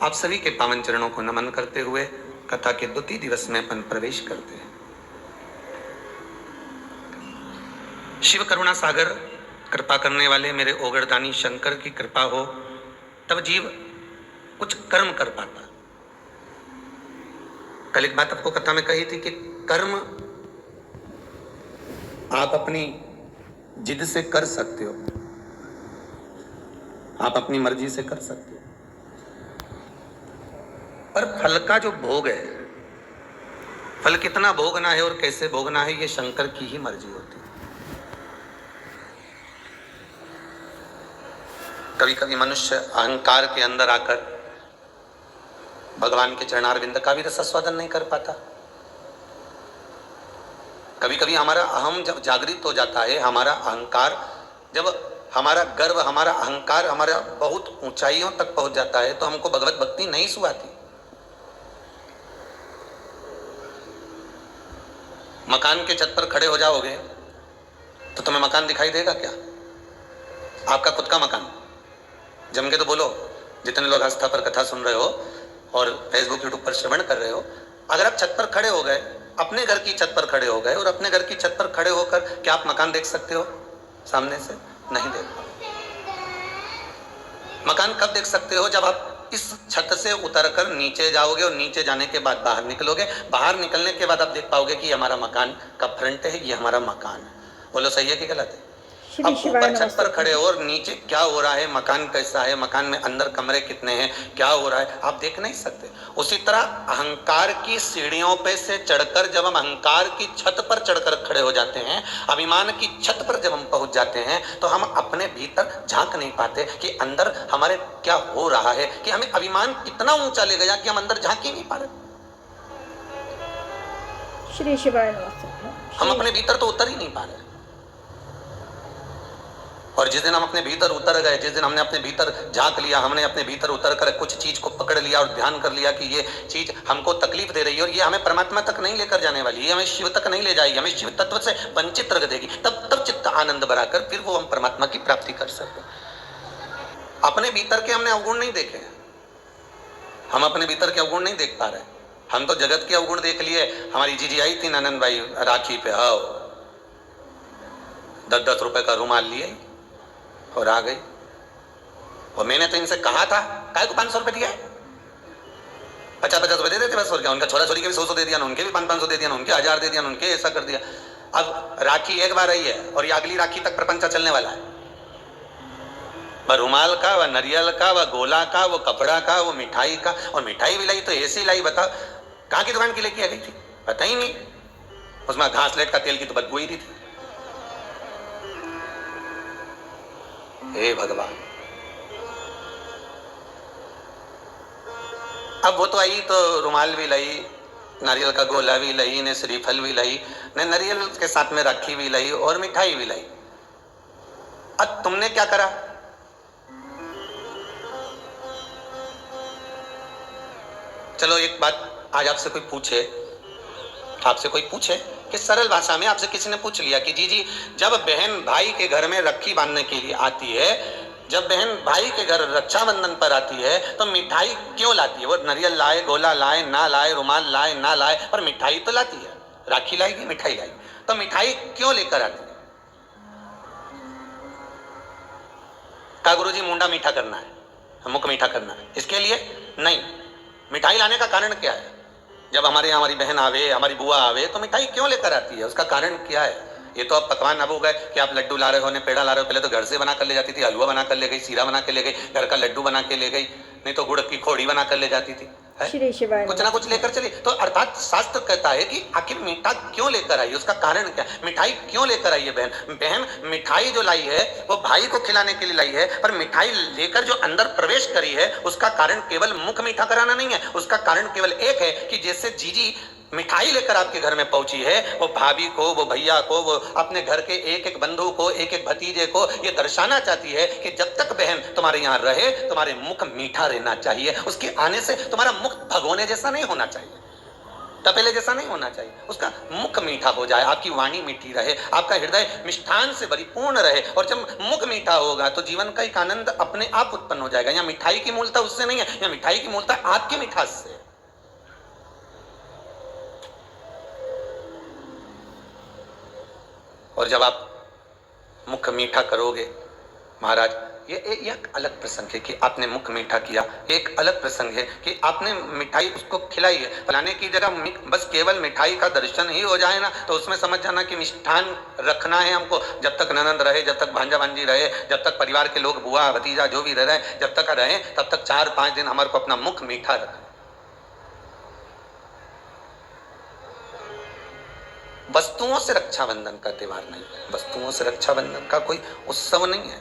आप सभी के पावन चरणों को नमन करते हुए कथा के द्वितीय दिवस में अपन प्रवेश करते हैं। शिव करुणा सागर कृपा करने वाले मेरे ओगरदानी शंकर की कृपा हो तब जीव कुछ कर्म कर पाता। कल एक बात आपको कथा में कही थी कि कर्म आप अपनी जिद से कर सकते हो, आप अपनी मर्जी से कर सकते हो, पर फल का जो भोग है, फल कितना भोगना है और कैसे भोगना है, ये शंकर की ही मर्जी होती है। कभी कभी मनुष्य अहंकार के अंदर आकर भगवान के चरणारविंद का भी रसास्वादन नहीं कर पाता। कभी कभी हमारा अहम जब जागृत हो जाता है, हमारा अहंकार, जब हमारा गर्व, हमारा अहंकार हमारा बहुत ऊंचाइयों तक पहुंच जाता है तो हमको भगवत भक्ति नहीं सुहाती। मकान के छत पर खड़े हो जाओगे तो तुम्हें मकान दिखाई देगा क्या? आपका खुद का मकान जम के तो बोलो। जितने लोग आस्था पर कथा सुन रहे हो और फेसबुक यूट्यूब पर श्रवण कर रहे हो, अगर आप छत पर खड़े हो गए, अपने घर की छत पर खड़े हो गए और अपने घर की छत पर खड़े होकर क्या आप मकान देख सकते हो? सामने से नहीं देख पाओ। मकान कब देख सकते हो? जब आप इस छत से उतरकर नीचे जाओगे और नीचे जाने के बाद बाहर निकलोगे। बाहर निकलने के बाद आप देख पाओगे कि हमारा मकान का फ्रंट है, ये हमारा मकान है। बोलो सही है कि गलत है? अब ऊपर छत पर खड़े हो और नीचे क्या हो रहा है, मकान कैसा है, मकान में अंदर कमरे कितने हैं, क्या हो रहा है, आप देख नहीं सकते। उसी तरह अहंकार की सीढ़ियों पे से चढ़कर जब हम अहंकार की छत पर चढ़कर खड़े हो जाते हैं, अभिमान की छत पर जब हम पहुंच जाते हैं तो हम अपने भीतर झांक नहीं पाते कि अंदर हमारे क्या हो रहा है, कि हमें अभिमान कितना ऊंचा ले गया कि हम अंदर झांक ही नहीं पा रहे। श्री शिवाय नमः। हम अपने भीतर तो उतर ही नहीं पा रहे। और जिस दिन हम अपने भीतर उतर गए, जिस दिन हमने अपने भीतर झांक लिया, हमने अपने भीतर उतर कर कुछ चीज को पकड़ लिया और ध्यान कर लिया कि ये चीज हमको तकलीफ दे रही है और ये हमें परमात्मा तक नहीं लेकर जाने वाली, ये हमें शिव तक नहीं ले जाएगी, हमें शिव तत्व से वंचित रख देगी, तब चित्त आनंद बढ़ाकर फिर वो हम परमात्मा की प्राप्ति कर सकते। अपने भीतर के हमने अवगुण नहीं देखे, हम अपने भीतर के अवगुण नहीं देख पा रहे। हम तो जगत के अवगुण देख लिए। हमारी जीजी आई थी नंदन भाई राखी पे, हाँ 10-10 रुपए का रुमाल लिए और आ गई। और मैंने तो इनसे कहा था, काय को 500 रुपए दिया है, 50-50 रुपए दे देते बस। और क्या, उनका छोरा छोरी के भी 100-100 दे दिया, उनके भी 500-500 दे दिया, उनके 1000 दे दिया, उनके ऐसा कर दिया। अब राखी एक बार आई है और ये अगली राखी तक प्रपंच चलने वाला है। वह रुमाल का, वह नरियल का, वह गोला का, वो कपड़ा का, वो मिठाई का। और मिठाई भी लाई तो ऐसी लाई, बता कहाँ की दुकान की लेके आ गई थी, पता ही नहीं। उसमें घासलेट का तेल की तो बदबू ही थी। हे भगवान, अब वो तो आई तो रुमाल भी लाई, नारियल का गोला भी लाई ने, श्रीफल भी लाई ने, नारियल के साथ में राखी भी लाई और मिठाई भी लाई। अब तुमने क्या करा? चलो एक बात आज आपसे कोई पूछे कि सरल भाषा में आपसे किसी ने पूछ लिया कि जी जब बहन भाई के घर में राखी बांधने के लिए आती है, जब बहन भाई के घर रक्षाबंधन पर आती है तो मिठाई क्यों लाती है? वो नारियल लाए, गोला लाए ना लाए, रुमाल लाए ना लाए, पर मिठाई तो लाती है। राखी लाएगी, मिठाई लाएगी, तो मिठाई क्यों लेकर आती है? का गुरुजी मुंडा मीठा करना है, मुख मीठा करना है, इसके लिए नहीं। मिठाई लाने का कारण क्या है? जब हमारे यहाँ हमारी बहन आवे, हमारी बुआ आवे तो मिठाई क्यों लेकर आती है? उसका कारण क्या है? ये तो अब पकवान अब हो गए कि आप लड्डू ला रहे हो, ने पेड़ा ला रहे हो। पहले तो घर से बना कर ले जाती थी, हलवा बना कर ले गई, सीरा बना कर ले गई, घर का लड्डू बना के ले गई, नहीं तो गुड़ की खोड़ी बना कर ले जाती थी। कुछ ना कुछ लेकर चली। तो अर्थात शास्त्र कहता है कि आखिर मीठा क्यों लेकर आई, उसका कारण क्या, मिठाई क्यों लेकर आई है बहन मिठाई जो लाई है वो भाई को खिलाने के लिए लाई है, पर मिठाई लेकर जो अंदर प्रवेश करी है उसका कारण केवल मुख मीठा कराना नहीं है। उसका कारण केवल एक है कि जैसे जीजी मिठाई लेकर आपके घर में पहुंची है, वो भाभी को, वो भैया को, वो अपने घर के एक एक बंधु को, एक एक भतीजे को ये दर्शाना चाहती है कि जब तक बहन तुम्हारे यहाँ रहे तुम्हारे मुख मीठा रहना चाहिए, उसके आने से तुम्हारा मुख भगोने जैसा नहीं होना चाहिए। तब पहले जैसा नहीं होना चाहिए। उसका मुख मीठा हो जाए, आपकी वाणी मीठी रहे, आपका हृदय मिष्ठान से परिपूर्ण रहे, और जब मुख मीठा होगा तो जीवन का एक आनंद अपने आप उत्पन्न हो जाएगा। यहाँ मिठाई की मूलता उससे नहीं है, यहाँ मिठाई की मूलता आपकी मिठास से है। और जब आप मुख मीठा करोगे महाराज, ये एक अलग प्रसंग है कि आपने मुख मीठा किया, एक अलग प्रसंग है कि आपने मिठाई उसको खिलाई है। खिलाने की जगह बस केवल मिठाई का दर्शन ही हो जाए ना, तो उसमें समझ जाना कि मिष्ठान रखना है हमको। जब तक ननंद रहे, जब तक भांजा भांजी रहे, जब तक परिवार के लोग बुआ भतीजा जो भी रहे, जब तक रहे तब तक 4-5 दिन हमारे को अपना मुख मीठा रखना। वस्तुओं से रक्षाबंधन का त्योहार नहीं है, वस्तुओं से रक्षाबंधन का कोई उत्सव नहीं है।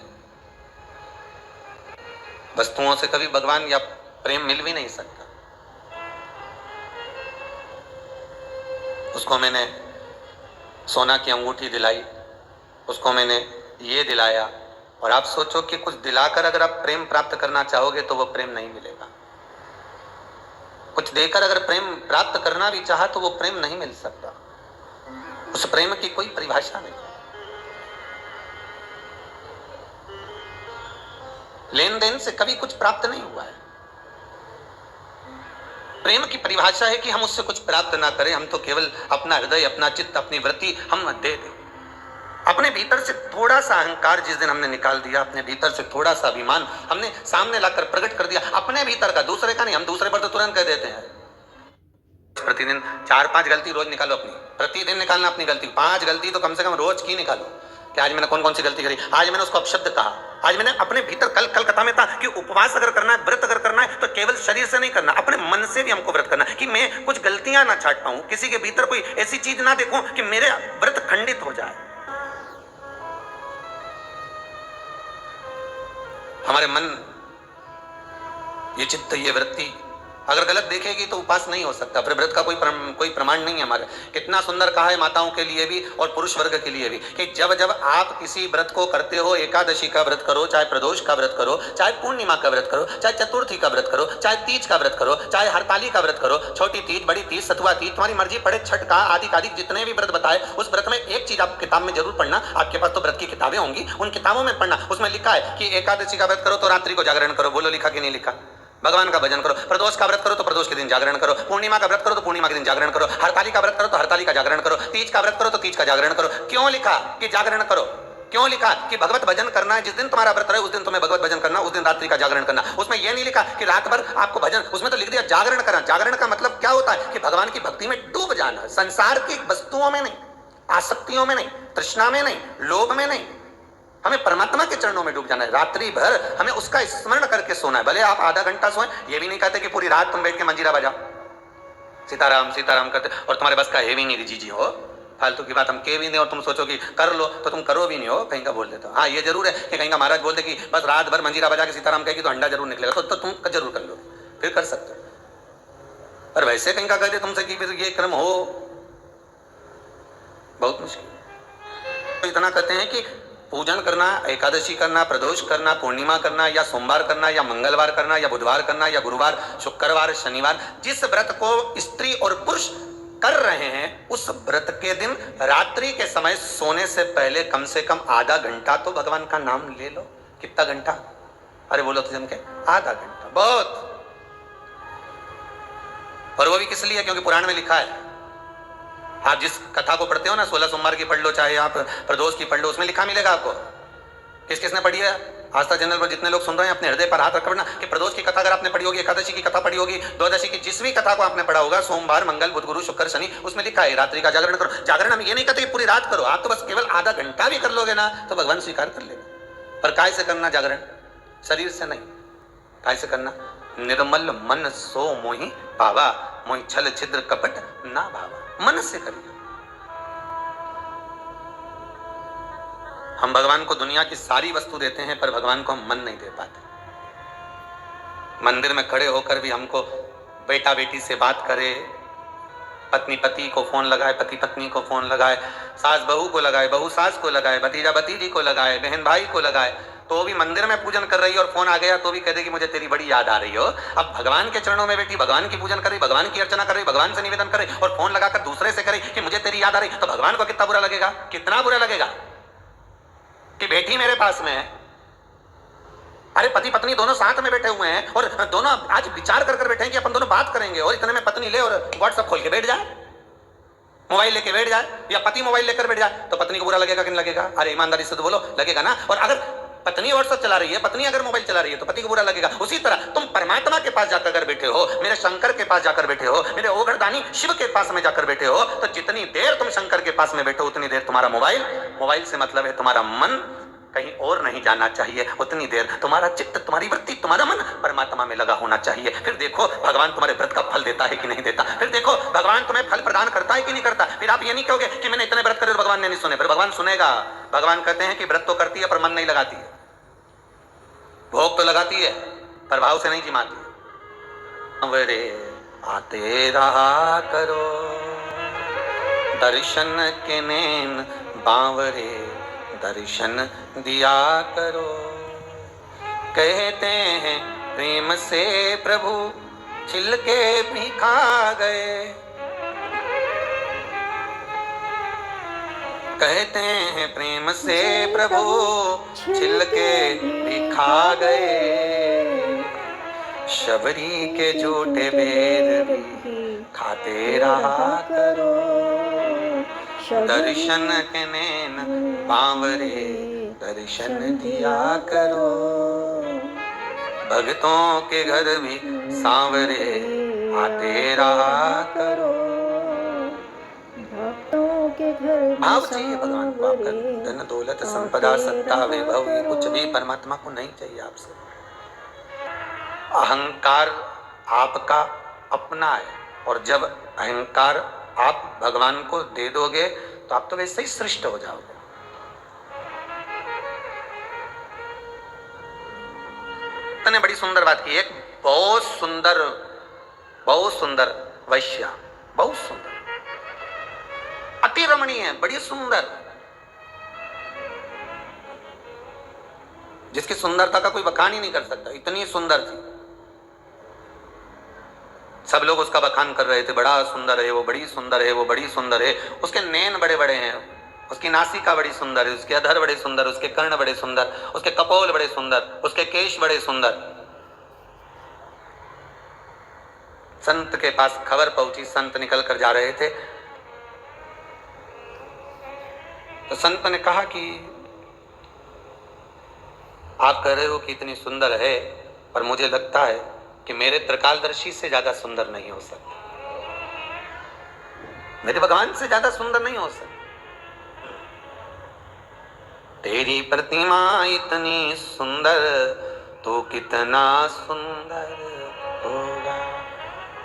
वस्तुओं से कभी भगवान या प्रेम मिल भी नहीं सकता। उसको मैंने सोना की अंगूठी दिलाई, उसको मैंने ये दिलाया, और आप सोचो कि कुछ दिलाकर अगर आप प्रेम प्राप्त करना चाहोगे तो वो प्रेम नहीं मिलेगा। कुछ देकर अगर प्रेम प्राप्त करना भी चाहा तो वो प्रेम नहीं मिल सकता। उस प्रेम की कोई परिभाषा नहीं। लेन देन से कभी कुछ प्राप्त नहीं हुआ है। प्रेम की परिभाषा है कि हम उससे कुछ प्राप्त ना करें, हम तो केवल अपना हृदय, अपना चित्त, अपनी वृत्ति हम दे दें। अपने भीतर से थोड़ा सा अहंकार जिस दिन हमने निकाल दिया, अपने भीतर से थोड़ा सा अभिमान हमने सामने लाकर प्रकट कर दिया, अपने भीतर का, दूसरे का नहीं। हम दूसरे पर तो तुरंत कह देते हैं। प्रतिदिन 4-5 गलती रोज निकालो अपनी, प्रतिदिन निकालना अपनी गलती। 5 गलती तो कम से कम रोज की निकालो कि आज मैंने कौन कौन सी गलती करी। आज मैंने उसको अपशब्द कहा, आज मैंने अपने भीतर, कल कथा में था कि उपवास अगर करना है, व्रत अगर करना है तो केवल शरीर से नहीं करना, अपने मन से भी हमको व्रत करना है कि मैं कुछ गलतियां ना छाट पाऊं, किसी के भीतर कोई ऐसी चीज ना देखूं कि मेरे व्रत खंडित हो जाए। हमारे मन, ये चित्त, ये वृत्ति अगर गलत देखेगी तो उपास नहीं हो सकता। फिर व्रत का कोई प्रमाण नहीं है हमारे। कितना सुंदर कहा है माताओं के लिए भी और पुरुष वर्ग के लिए भी कि जब जब आप किसी व्रत को करते हो, एकादशी का व्रत करो, चाहे प्रदोष का व्रत करो, चाहे पूर्णिमा का व्रत करो, चाहे चतुर्थी का व्रत करो, चाहे तीज का व्रत करो, चाहे हरताली का व्रत करो, छोटी तीज, बड़ी तीज, सतुआ तीज, तुम्हारी मर्जी पड़े, छठ का, आदि जितने भी व्रत बताए, उस व्रत में एक चीज आप किताब में जरूर पढ़ना। आपके पास तो व्रत की किताबें होंगी, उन किताबों में पढ़ना। उसमें लिखा है कि एकादशी का व्रत करो तो रात्रि को जागरण करो। बोलो लिखा कि नहीं लिखा? भगवान का भजन करो। प्रदोष का व्रत करो तो प्रदोष के दिन जागरण करो। पूर्णिमा का व्रत करो तो पूर्णिमा के दिन जागरण करो। हरताली का व्रत करो तो हरताली का जागरण करो। तीज का व्रत करो तो तीज का जागरण करो। क्यों लिखा कि जागरण करो? क्यों लिखा कि भगवत भजन करना है? जिस दिन तुम्हारा व्रत रहे उस दिन तुम्हें भगवत भजन करना, उस दिन रात्रि का जागरण करना। उसमें यह नहीं लिखा कि रात भर आपको भजन, उसमें तो लिख दिया जागरण करना। जागरण का मतलब क्या होता है कि भगवान की भक्ति में डूब जाना, संसार की वस्तुओं में नहीं, आसक्तियों में नहीं, तृष्णा में नहीं, लोभ में नहीं, हमें परमात्मा के चरणों में डूब जाना है। रात्रि भर हमें उसका स्मरण करके सोना है। भले आप आधा घंटा सोएं, ये भी नहीं कहते कि पूरी रात तुम बैठ के मंजीरा बजाओ, सीताराम सीताराम करते, और तुम्हारे बस का है भी नहीं जी हो, फालतू की बात हम कह भी नहीं, और तुम सोचो कि कर लो तो तुम करो भी नहीं हो, कहीं का बोल देते हो। हाँ ये जरूर है कि कहीं का महाराज बोल दे कि बस रात भर मंजीरा बजा के सीताराम कहेगी तो अंडा जरूर निकलेगा, तो तुम जरूर कर लो, फिर कर सकते हो। पर वैसे कहीं का कह दे तुमसे कि फिर ये क्रम हो, बहुत मुश्किल। तो इतना कहते हैं कि पूजन करना, एकादशी करना, प्रदोष करना, पूर्णिमा करना, या सोमवार करना, या मंगलवार करना, या बुधवार करना, या गुरुवार, शुक्रवार, शनिवार, जिस व्रत को स्त्री और पुरुष कर रहे हैं उस व्रत के दिन रात्रि के समय सोने से पहले कम से कम आधा घंटा तो भगवान का नाम ले लो। कितना घंटा? अरे बोलो तो जम के आधा घंटा, बहुत। और वो भी किस लिए? क्योंकि पुराण में लिखा है। आप जिस कथा को पढ़ते हो ना, 16 सोमवार की पढ़ लो, चाहे आप प्रदोष की पढ़ लो, उसमें लिखा मिलेगा आपको। किस किसने पढ़ी है? आस्था चैनल पर जितने लोग सुन रहे हैं अपने हृदय पर हाथ रखकर पढ़ना कि प्रदोष की कथा अगर आपने पढ़ी होगी, एकादशी की कथा पढ़ी होगी, द्वादशी की जिस भी कथा को आपने पढ़ा होगा, सोमवार, मंगल, बुध, गुरु, शुक्र, शनि, उसमें लिखा है रात्रि का जागरण करो। जागरण हम ये नहीं कहते पूरी रात करो, आप तो बस केवल आधा घंटा भी कर लोगे ना तो भगवान स्वीकार कर लेगा। पर काय से करना जागरण? शरीर से नहीं। काय से करना? निर्मल मन सो मोहि पावा, मोहि छल छिद्र कपट ना भावा। मन से करिए। हम भगवान को दुनिया की सारी वस्तु देते हैं पर भगवान को हम मन नहीं दे पाते। मंदिर में खड़े होकर भी हमको बेटा बेटी से बात करे, पत्नी पति को फोन लगाए, पति पत्नी को फोन लगाए, सास बहू को लगाए, बहू सास को लगाए, भतीजा भतीजी को लगाए, बहन भाई को लगाए, तो भी मंदिर में पूजन कर रही है और फोन आ गया तो भी कह देगी मुझे तेरी बड़ी याद आ रही हो। अब भगवान के चरणों में बैठी भगवान की पूजन कर रही, भगवान की अर्चना कर रही, भगवान से निवेदन कर रही और फोन लगाकर दूसरे से करे कि मुझे तेरी याद आ रही, तो भगवान को कितना बुरा लगेगा, कितना बुरा लगेगा कि बेटी मेरे पास में है। अरे पति पत्नी दोनों साथ में बैठे हुए हैं और दोनों आज विचार कर बैठे हैं कि अपन दोनों बात करेंगे और इतने में पत्नी ले और व्हाट्सएप खोल के बैठ जाए, मोबाइल लेके बैठ जाए, या पति मोबाइल लेकर बैठ जाए, तो पत्नी को बुरा लगेगा कि नहीं लगेगा? अरे ईमानदारी से तो बोलो, लगेगा ना। और अगर पत्नी व्हाट्सएप चला रही है, पत्नी अगर मोबाइल चला रही है तो पति को बुरा लगेगा। उसी तरह तुम परमात्मा के पास जाकर अगर बैठे हो, मेरे शंकर के पास जाकर बैठे हो, मेरे ओघड़दानी शिव के पास में जाकर बैठे हो, तो जितनी देर तुम शंकर के पास में बैठे हो उतनी देर तुम्हारा मोबाइल से मतलब है तुम्हारा मन कहीं और नहीं जाना चाहिए, उतनी देर तुम्हारा चित्त, तुम्हारी वृत्ति, तुम्हारा मन परमात्मा में लगा होना चाहिए। फिर देखो भगवान तुम्हारे व्रत का फल देता है कि नहीं देता, फिर देखो भगवान तुम्हें फल प्रदान करता है कि नहीं करता। फिर आप ये नहीं कहोगे कि मैंने इतने व्रत करे भगवान ने नहीं सुने, फिर भगवान सुनेगा। भगवान कहते हैं कि व्रत तो करती है पर मन नहीं लगाती है, भोग तो लगाती है पर भाव से नहीं जिमाती। अवरे आते रहा करो दर्शन के नैन बावरे दर्शन दिया करो। कहते हैं प्रेम से प्रभु छिलके भी खा गए, कहते हैं प्रेम से प्रभु छिलके भी खा गए। शबरी के झूठे बेर भी खाते रहा करो, दर्शन के नैन बावरे दर्शन दिया करो। भक्तों के घर भी सांवरे आते रहा करो। भक्तों के घर भाव चाहिए भगवान को आपका, धन दौलत संपदा सत्ता वैभव ये कुछ भी परमात्मा को नहीं चाहिए आपसे। अहंकार आपका अपना है और जब अहंकार आप भगवान को दे दोगे तो आप तो वैसे ही सृष्ट हो जाओगे। तने बड़ी सुंदर बात की, एक बहुत सुंदर वैश्या, बहुत सुंदर, अति रमणीय, बड़ी सुंदर, जिसकी सुंदरता का कोई बखान ही नहीं कर सकता, इतनी सुंदर थी। सब लोग उसका बखान कर रहे थे, बड़ा सुंदर है वो, बड़ी सुंदर है वो, बड़ी सुंदर है। उसके नैन बड़े बड़े हैं, उसकी नासिका बड़ी सुंदर है, उसके अधर बड़े सुंदर, उसके कर्ण बड़े सुंदर, उसके कपोल बड़े सुंदर, उसके केश बड़े सुंदर। संत के पास खबर पहुंची, संत निकल कर जा रहे थे तो संत ने कहा कि आप कह रहे हो कि इतनी सुंदर है, पर मुझे लगता है कि मेरे त्रिकालदर्शी से ज्यादा सुंदर नहीं हो सकता, मेरे भगवान से ज्यादा सुंदर नहीं हो सकता। तेरी प्रतिमा इतनी सुंदर तो कितना सुंदर होगा,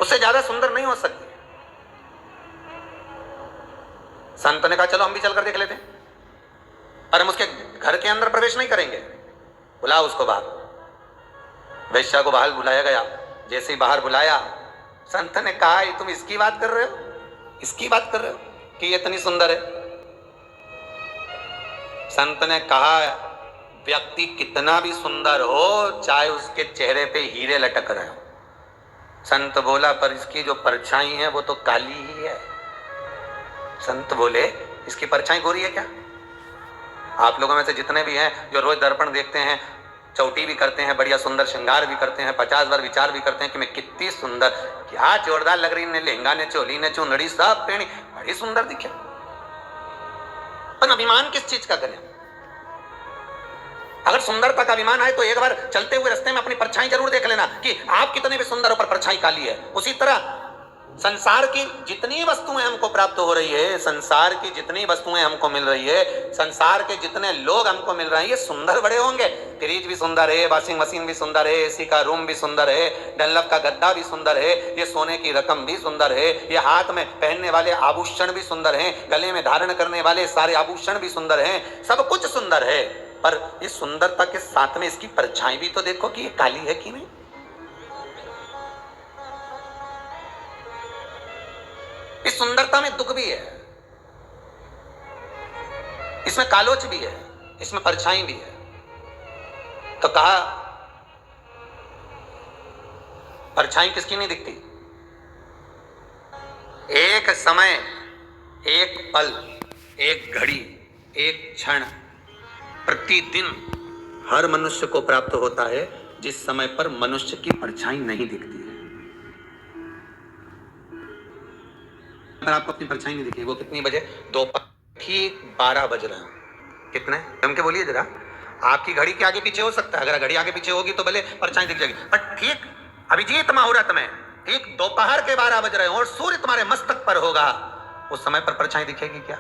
उससे ज्यादा सुंदर नहीं हो सकती। संत ने कहा चलो हम भी चलकर देख लेते हैं, पर हम उसके घर के अंदर प्रवेश नहीं करेंगे, बुलाओ उसको बाहर। वैश्या को बाहर बुलाया गया। जैसे ही बाहर बुलाया, संत ने कहा तुम इसकी बात कर रहे हो, इसकी बात कर रहे हो कि ये इतनी सुंदर है? संत ने कहा व्यक्ति कितना भी सुंदर हो, चाहे उसके चेहरे पे हीरे लटक रहे हो। संत बोला पर इसकी जो परछाई है वो तो काली ही है। संत बोले इसकी परछाई गोरी है क्या? आप लोगों में से जितने भी हैं जो रोज दर्पण देखते हैं, चौटी भी करते हैं, बढ़िया सुंदर श्रृंगार भी करते हैं, 50 बार विचार भी करते हैं कि मैं कितनी सुंदर, क्या जोरदार लग रही, ने लहंगा ने चोली ने चुंदड़ी सब पहनी, बड़ी सुंदर दिखे। पर अभिमान किस चीज का करें? अगर सुंदरता का अभिमान है तो एक बार चलते हुए रास्ते में अपनी परछाई जरूर देख लेना कि आप कितने भी सुंदर हो पर परछाई काली है। उसी तरह संसार की जितनी वस्तुएं हमको प्राप्त हो रही है, संसार की जितनी वस्तुएं हमको मिल रही है, संसार के जितने लोग हमको मिल रहे हैं, ये सुंदर बड़े होंगे। फ्रिज भी सुंदर है, वॉशिंग मशीन भी सुंदर है, एसी का रूम भी सुंदर है, डनलप का गद्दा भी सुंदर है, ये सोने की रकम भी सुंदर है, ये हाथ में पहनने वाले आभूषण भी सुंदर हैं, गले में धारण करने वाले सारे आभूषण भी सुंदर हैं, सब कुछ सुंदर है। पर इस सुंदरता के साथ में इसकी परछाई भी तो देखो कि ये काली है कि नहीं। इस सुंदरता में दुख भी है, इसमें कालोच भी है, इसमें परछाई भी है। तो कहा परछाई किसकी नहीं दिखती? एक समय, एक पल, एक घड़ी, एक क्षण प्रतिदिन हर मनुष्य को प्राप्त होता है जिस समय पर मनुष्य की परछाई नहीं दिखती है। पर आपको अपनी परछाई नहीं दिखी, वो कितनी बजे? दोपहर ठीक 12 बज रहे हैं। कितने? जम के बोलिए जरा। आपकी घड़ी के आगे पीछे हो सकता है, अगर घड़ी आगे पीछे होगी तो भले परछाई दिख जाएगी, पर ठीक अभिजीत मुहूर्त में ठीक दोपहर के 12 बज रहे हो और सूर्य तुम्हारे मस्तक पर होगा, उस समय पर परछाई दिखेगी क्या?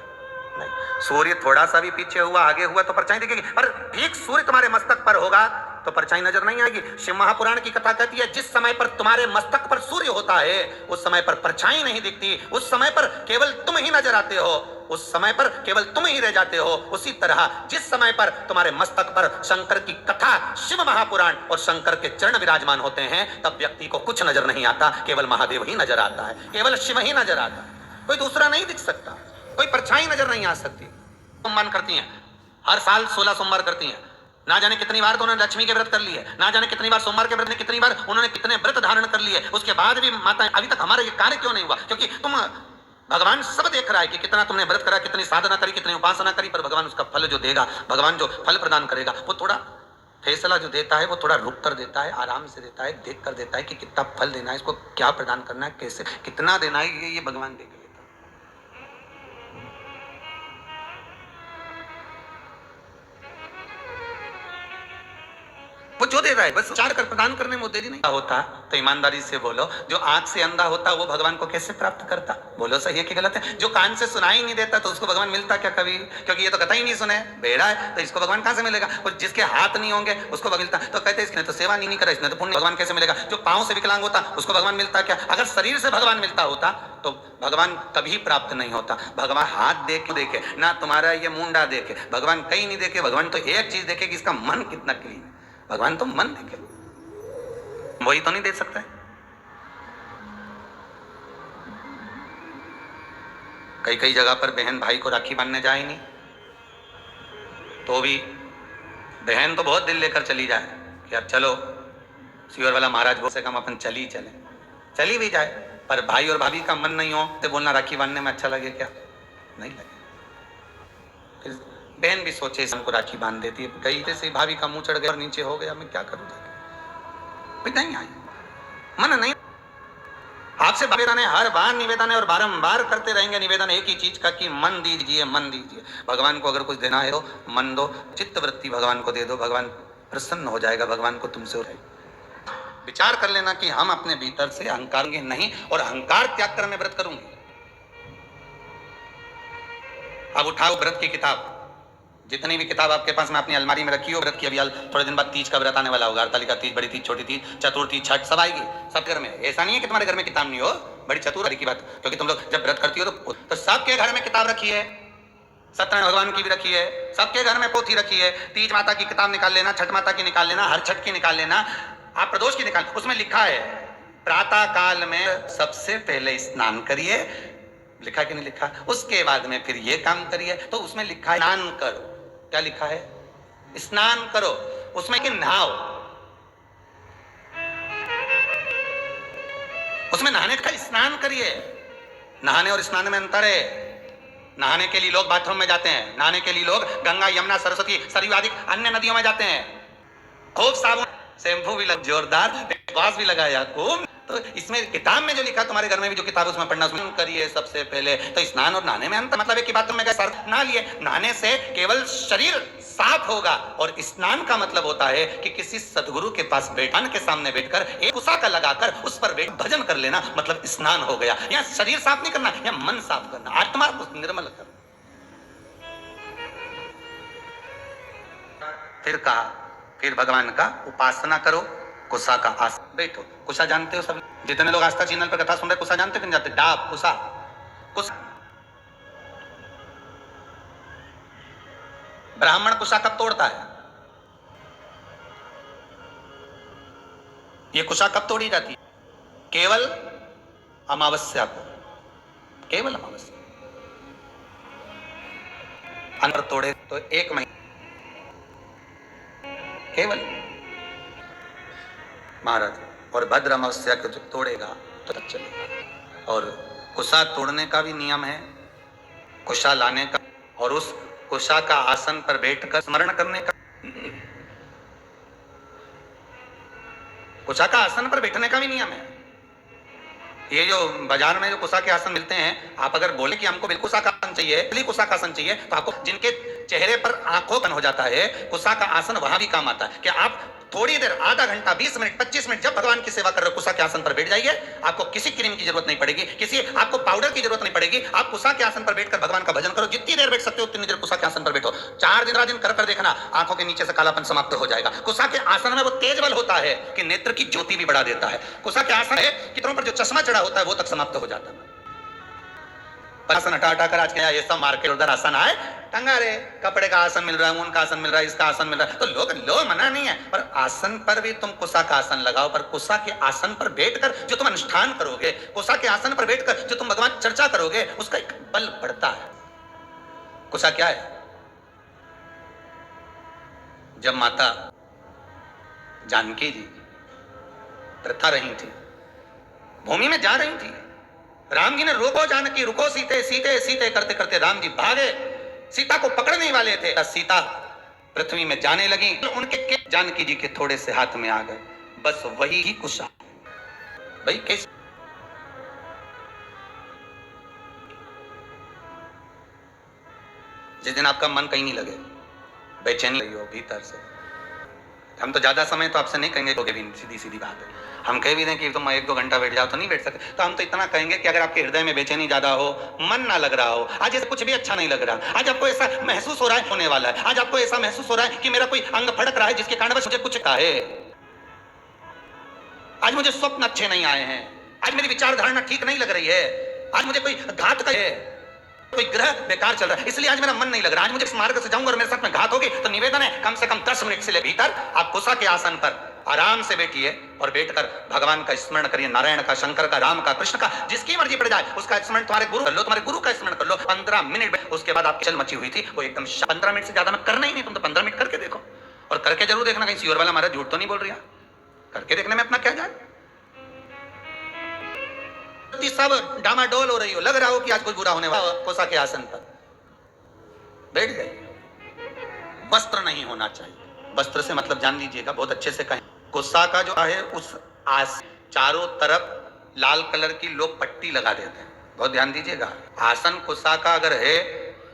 नहीं। सूर्य थोड़ा सा भी पीछे हुआ, आगे हुआ तो परछाई दिखेगी, पर ठीक सूर्य तुम्हारे मस्तक पर होगा तो परछाई नजर नहीं आएगी। शिव महापुराण की कथा कहती है जिस समय पर तुम्हारे मस्तक पर सूर्य होता है उस समय पर परछाई नहीं दिखती, उस समय पर केवल तुम ही नजर आते हो, उस समय पर केवल तुम ही रह जाते हो। उसी तरह जिस समय पर तुम्हारे मस्तक पर शंकर की कथा, शिव महापुराण और शंकर के चरण विराजमान होते हैं तब व्यक्ति को कुछ नजर नहीं आता, केवल महादेव ही नजर आता है, केवल शिव ही नजर आता है, कोई दूसरा नहीं दिख सकता, कोई परछाई नजर नहीं आ सकती। सोमवार करती हैं, हर साल 16 सोमवार करती हैं, ना जाने कितनी बार तो उन्होंने लक्ष्मी के व्रत कर लिए, ना जाने कितनी बार सोमवार के व्रत में, कितनी बार उन्होंने कितने व्रत धारण कर लिए, उसके बाद भी माता अभी तक हमारा ये कार्य क्यों नहीं हुआ? क्योंकि तुम भगवान सब देख रहा है कि कितना तुमने व्रत करा, कितनी साधना करी, कितनी उपासना करी, पर भगवान उसका फल जो देगा, भगवान जो फल प्रदान करेगा वो थोड़ा फैसला जो देता है वो थोड़ा रुक कर देता है, आराम से देता है, देख कर देता है कि कितना फल देना है, इसको क्या प्रदान करना है, कैसे कितना देना है, ये भगवान देख लेता है। वो जो दे रहा है बस चार कर प्रदान करने में वो देरी नहीं होता। तो ईमानदारी से बोलो, जो आंख से अंधा होता वो भगवान को कैसे प्राप्त करता? बोलो सही है कि गलत है? जो कान से सुनाई नहीं देता तो उसको भगवान मिलता क्या कभी? क्योंकि ये तो कथा ही नहीं सुने, बेड़ा है, तो इसको भगवान कहां से मिलेगा? और जिसके हाथ नहीं होंगे उसको भगवान मिलता, तो कहते इसने तो सेवा नहीं करा, इसने तो पुण्य, भगवान कैसे मिलेगा? जो पांव से विकलांग होता उसको भगवान मिलता क्या? अगर शरीर से भगवान मिलता होता तो भगवान कभी प्राप्त नहीं होता। भगवान हाथ देखे ना, तुम्हारा ये मुंडा देखे, भगवान कहीं नहीं देखे, भगवान तो एक चीज देखे कि इसका मन कितना क्लीन है। भगवान तो मन देखे, वही तो नहीं दे सकता है। कई कई जगह पर बहन भाई को राखी बांधने जाए नहीं, तो भी बहन तो बहुत दिल लेकर चली जाए कि यार चलो सीवर वाला महाराज से कम अपन चली भी जाए, पर भाई और भाभी का मन नहीं हो तो बोलना राखी बांधने में अच्छा लगे क्या? नहीं लगे। फिर बहन भी सोचे हमको राखी बांध देती है, कई से भाभी का मुंह चढ़ गया और नीचे हो गया, मैं क्या करूं? नहीं आई, मन नहीं। आपसे निवेदन है, हर बार निवेदन है और बारंबार करते रहेंगे निवेदन एक ही चीज का कि मन दीजिए, मन दीजिए। भगवान को अगर कुछ देना है तो मन दो, चित्त वृत्ति भगवान को दे दो, भगवान प्रसन्न हो जाएगा, भगवान को तुमसे हो जाएगा। विचार कर लेना कि हम अपने भीतर से अहंकार नहीं, और अहंकार त्याग कर मैं व्रत करूंगी। अब उठाओ व्रत की किताब, जितनी भी किताब आपके पास में अपनी अलमारी में रखी हो व्रत की, अभी थोड़े दिन बाद तीज का व्रत आने वाला होगा, हरतालिका तीज, बड़ी तीज, छोटी तीज, चतुर्थी, छठ सब आएगी, सब घर में। ऐसा नहीं है कि तुम्हारे घर में किताब नहीं हो, बड़ी चतुर की बात, क्योंकि तुम लोग जब व्रत करती हो तो सबके घर में किताब रखी है, सत्यनारायण भगवान की भी रखी है, सबके घर में पोथी रखी है। तीज माता की किताब निकाल लेना, छठ माता की निकाल लेना, हर छठ की निकाल लेना, आप प्रदोष की निकाल, उसमें लिखा है प्रातः काल में सबसे पहले स्नान करिए, लिखा कि नहीं लिखा? उसके बाद में फिर ये काम करिए, तो उसमें लिखा है स्नान करो। क्या लिखा है? स्नान करो, उसमें कि नहाओ, उसमें नहाने का स्नान करिए। नहाने और स्नान में अंतर है। नहाने के लिए लोग बाथरूम में जाते हैं, नहाने के लिए लोग गंगा, यमुना, सरस्वती, सरयू आदि अन्य नदियों में जाते हैं, खूब साबुन शैम्पू भी लग, जोरदार वास भी लगाया खूब। तो इसमें किताब में जो लिखा, तुम्हारे घर में भी जो किताब उसमें पढ़ना शुरू करिए सबसे पहले। तो स्नान और नहाने में अंतर, मतलब एक ही बात में सर नहा लिए, नहाने से केवल शरीर साफ होगा, और स्नान का मतलब होता है कि किसी सदगुरु के पास बैठान के सामने बैठकर एक कुसा का लगाकर उस पर बैठ भजन कर लेना, मतलब स्नान हो गया। यहाँ शरीर साफ नहीं करना, यहाँ मन साफ करना, आत्मा को निर्मल करना। फिर कहा, फिर भगवान का उपासना करो, कुसा का आस बैठो। कुसा जानते हो सब? जितने लोग आस्था चैनल पर कथा सुन रहे, कुसा जानते कि नहीं जानते? डाब, कुसा, कुसा। ब्राह्मण कुसा कब तोड़ता है? ये कुसा कब तोड़ी जाती है? केवल अमावस्या को, केवल अमावस्या। अंदर तोड़े तो 1 महीना केवल महाराज, और भद्र अमावस्या को जो तोड़ेगा तो तब चलेगा। और कुशा तोड़ने का भी नियम है, कुशा लाने का, और उस कुशा का आसन पर बैठकर स्मरण करने का। कुशा का आसन पर बैठने का भी नियम है। ये जो बाजार में जो कुशा के आसन मिलते हैं, आप अगर बोले कि हमको बिल्कुल कुशा का आसन चाहिए, इसलिए कुशा का आसन चाहिए, तो आपको जिनके चेहरे पर आंखों कन हो जाता है, कुशा का आसन वहां भी काम आता है कि आप थोड़ी देर, आधा घंटा, 20 मिनट, 25 मिनट जब भगवान की सेवा कर रहे हो, कुशा के आसन पर बैठ जाइए। आपको किसी क्रीम की जरूरत नहीं पड़ेगी, किसी आपको पाउडर की जरूरत नहीं पड़ेगी। आप कुशा के आसन पर बैठकर भगवान का भजन करो। जितनी देर बैठ सकते हो उतनी देर कुशा के आसन पर बैठो। 4 दिन 4 दिन कर देखना, आंखों के नीचे से कालापन समाप्त हो जाएगा। कुशा के आसन में वो तेज बल होता है कि नेत्र की ज्योति भी बढ़ा देता है। कुशा के आसन है कि पर जो चश्मा चढ़ा होता है वो तक समाप्त हो जाता है। आसन हटा हटा कर आज के ये सब मार्केट उधर आसन आए, टंगा रे, कपड़े का आसन मिल रहा है, ऊन का आसन मिल रहा है, इसका आसन मिल रहा है, तो लोग मना नहीं है, पर आसन पर भी तुम कुशा का आसन लगाओ। पर कुशा के आसन पर बैठकर जो तुम अनुष्ठान करोगे, कुशा के आसन पर बैठकर जो तुम भगवान चर्चा करोगे, उसका एक बल बढ़ता है। कुशा क्या है? जब माता जानकी जी प्रथा रही थी, भूमि में जा रही थी, राम जी ने रोको जानकी, रुको सीते, सीते सीते करते करते राम जी भागे, सीता को पकड़ने वाले थे। सीता पृथ्वी में जाने लगी, तो उनके जानकी जी के थोड़े से हाथ में आ गए। बस वही ही कुशा। भाई कैसे? जिस दिन आपका मन कहीं नहीं लगे, बेचैनी लगी हो भीतर से, हम तो ज्यादा समय तो आपसे नहीं कहेंगे, सीधी सीधी बात है। हम कह भी दें कि तुम 1-2 घंटा बैठ जाओ तो नहीं बैठ सकते, तो हम तो इतना कहेंगे कि अगर आपके हृदय में बेचैनी ज्यादा हो, मन ना लग रहा हो, आज ऐसा कुछ भी अच्छा नहीं लग रहा, आज आपको ऐसा महसूस हो रहा है होने वाला है, आज आपको ऐसा महसूस हो रहा है कि मेरा कोई अंग फड़क रहा है जिसके कारण मुझे कुछ का है, आज मुझे स्वप्न अच्छे नहीं आए हैं, आज मेरी विचारधारणा ठीक नहीं लग रही है, आज मुझे कोई घात का है, कोई ग्रह बेकार चल रहा है, इसलिए आज मेरा मन नहीं लग रहा, आज मुझे इस मार्ग से जाऊंगा और मेरे साथ में घात होगी। तो निवेदन है, कम से कम 10 मिनट से ले भीतर आप कुशा के आसन पर आराम से बैठिए और बैठकर भगवान का स्मरण करिए, नारायण का, शंकर का, राम का, कृष्ण का, जिसकी मर्जी पड़ जाए उसका स्मरण। तुम्हारे गुरु कर लो, तुम्हारे गुरु का स्मरण कर लो 15 मिनट। उसके बाद आपकी चल मची हुई थी वो एकदम 15 मिनट से ज्यादा मैं करना ही नहीं, तुम तो 15 मिनट करके देखो, और करके जरूर देखना कहीं सियोर वाला हमारा झूठ तो नहीं बोल रहा, करके देखने में अपना क्या जाए। सब डामाडोल हो रही हो, लग रहा हो कि आज कुछ बुरा होने वाला, कुशा के आसन पर बैठ जाइए। वस्त्र नहीं होना चाहिए, वस्त्र से मतलब जान लीजिएगा, बहुत अच्छे से कहें, कुशा का जो है उस चारों तरफ लाल कलर की लोग पट्टी लगा देते हैं, बहुत ध्यान दीजिएगा। आसन कुशा का अगर है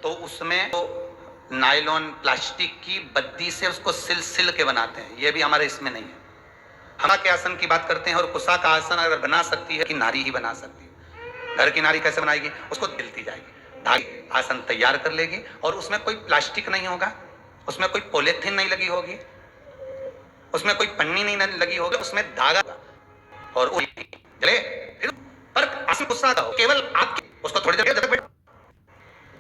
तो उसमें तो नायलॉन प्लास्टिक की बद्दी से उसको सिल के बनाते हैं, ये भी हमारे इसमें नहीं है। हम के आसन की बात करते हैं, और कुशा का आसन अगर बना सकती है कि नारी ही बना सकती है। घर की नारी कैसे बनाएगी? उसको दिलती जाएगी, धागे आसन तैयार कर लेगी, और उसमें कोई प्लास्टिक नहीं होगा, उसमें कोई पॉलीथीन नहीं लगी होगी, उसमें कोई पन्नी नहीं लगी होगी, उसमें धागा और पर आसन कुशा का हो, केवल आपके उसको थोड़ी देर जब तक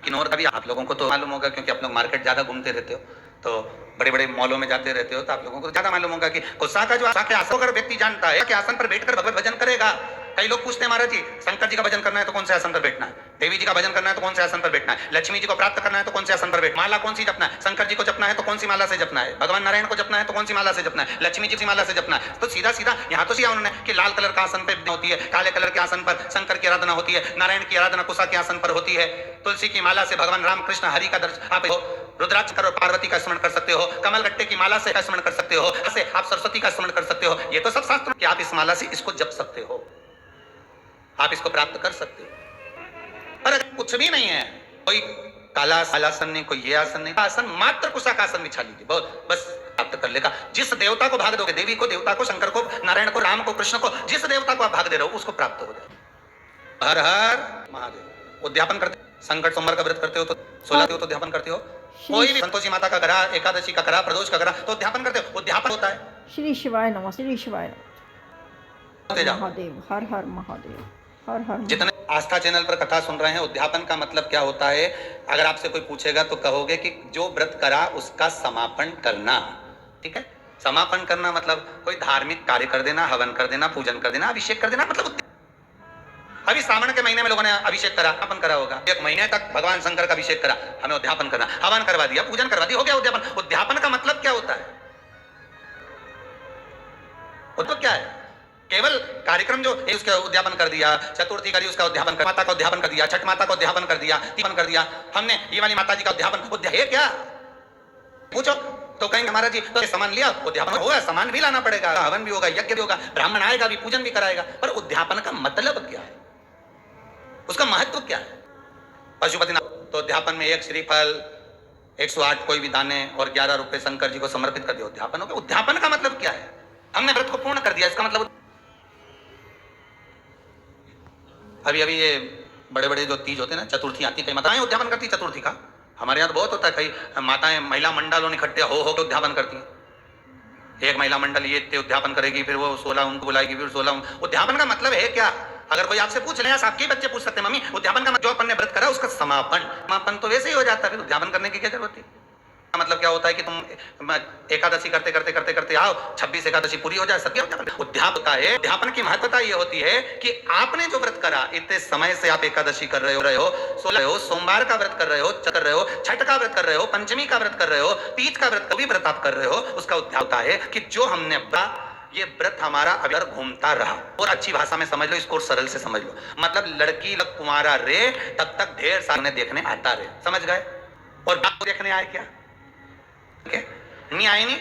किन्नौर का भी आप लोगों को तो मालूम होगा, क्योंकि आप लोग मार्केट ज्यादा घूमते रहते हो, तो बड़े बड़े मॉलों में जाते रहते हो, तो आप लोगों को ज्यादा मालूम होगा कि कुशा का जो आसन अगर व्यक्ति जानता है कि आसन पर बैठकर भगवत भजन करेगा। कई लोग पूछते हैं महाराज जी, शंकर जी का भजन करना है तो कौन से आसन पर बैठना है, देवी जी का भजन करना है तो कौन से आसन पर बैठना है, लक्ष्मी जी को प्राप्त करना है तो कौन से आसन पर बैठना है, माला कौन सी जपना है, शंकर जी को जपना है तो कौन सी माला से जपना है, भगवान नारायण को जपना है तो कौन सी माला से जपना है, लक्ष्मी जी की माला से जपना है। तो सीधा सीधा यहाँ तो सिया उन्होंने कि लाल कलर का आसन पर होती है, काले कलर के आसन पर शंकर की आराधना होती है, नारायण की आराधना कुशा के आसन पर होती है, तुलसी की माला से भगवान राम कृष्ण हरि का दर्शन आप हो, रुद्राक्ष करो पार्वती का स्मरण कर सकते हो, कमल गट्टे की माला से स्मरण कर सकते हो, ऐसे आप सरस्वती का स्मरण कर सकते हो। ये तो सब शास्त्र कि आप इस माला से इसको जप सकते हो, आप इसको प्राप्त कर सकते हो। पर कुछ भी नहीं है, कोई काला आसन नहीं, कोई ये आसन नहीं, आसन मात्र कुशा का आसन बिछा लीजिए, बहुत बस प्राप्त कर लेगा। जिस देवता को भाग दोगे, देवी को, देवता को, शंकर को, नारायण को, राम को, कृष्ण को, जिस देवता को आप भाग दे रहे हो उसको प्राप्त हो जाए। हर हर महादेव। उद्यापन करते, संकट सोमवार का व्रत करते हो तो 16 हो तो उद्यापन करते हो, कोई भी संतोषी माता का करा, एकादशी का करा, प्रदोष का करा तो उद्यापन करते हो, उद्यापन होता है। श्री शिवाय नमः, श्री शिवाय नमः, महादेव, हर हर महादेव, हर हर। जितने आस्था चैनल पर कथा सुन रहे हैं, उद्यापन का मतलब क्या होता है? अगर आपसे कोई पूछेगा तो कहोगे कि जो व्रत करा उसका समापन करना, ठीक है। समापन करना मतलब कोई धार्मिक कार्य कर देना, हवन कर देना, पूजन कर देना, अभिषेक कर देना, मतलब अभी सावन के महीने में लोगों ने अभिषेक करा, उद्यापन करा होगा, 1 महीने तक भगवान शंकर का अभिषेक करा, हमें उद्यापन करना, हवन करवा दिया, पूजन करवा दिया, हो गया उद्यापन। उद्यापन का मतलब क्या होता है? वो तो क्या है, केवल कार्यक्रम जो है उसका उद्यापन कर दिया, चतुर्थी करी उसका उद्यापन कर, माता का उद्यापन कर दिया, छठ माता का उद्यापन कर दिया, तीपन कर दिया हमने, ये वाली माता जी का उद्यापन है क्या? पूछो तो कहेंगे हमारा जी तो सामान लिया, उद्यापन होगा, सामान भी लाना पड़ेगा, हवन भी होगा, यज्ञ भी होगा, ब्राह्मण आएगा भी, पूजन भी कराएगा, पर उद्यापन का मतलब क्या है, उसका महत्व क्या है? पशुपतिनाथ तो उद्यापन में 1 श्रीफल 108 कोई भी दाने और 11 रुपए शंकर जी को समर्पित कर दिया, उद्यापन हो गया। उद्यापन का मतलब क्या है? हमने व्रत को पूर्ण कर दिया, इसका मतलब अभी अभी ये बड़े बड़े जो तीज होते हैं ना, चतुर्थी आती, कई माताएं उद्यापन करती चतुर्थी का, हमारे यहाँ तो बहुत होता है, कई माताएं महिला मंडलों इकट्ठे हो के उद्यापन करती हैं। एक महिला मंडल ये उद्यापन करेगी, फिर वो 16 उनको बुलाएगी, फिर 16 उद्यापन का मतलब है क्या? अगर कोई आपसे पूछ ले, आपके बच्चे पूछ सकते हैं, मम्मी उद्यापन का जो अपन ने व्रत करा उसका समापन तो वैसे ही हो जाता है, फिर उद्यापन करने की क्या जरूरत है? मतलब क्या होता है कि तुम एकादशी करते करते करते करते आओ, 26 एकादशी पूरी हो जाए, सत्य उद्यापन होता है। उद्यापन की महत्वता ये होती है कि आपने जो व्रत करा, इतने समय से आप एकादशी कर रहे हो, 16 सोमवार का व्रत कर रहे हो, छठ का व्रत कर रहे हो, पंचमी का व्रत कर रहे हो, तीज का व्रत भी व्रत आप कर रहे हो, उसका उद्यापन होता है कि जो हमने ये व्रत हमारा अगर घूमता रहा, और अच्छी भाषा में समझ लो इसको, सरल से समझ लो, मतलब लड़की लग कुमारा रे तब तक ढेर सारे देखने आता रहे, समझ गए? और बाप देखने आए क्या? नहीं आए नहीं।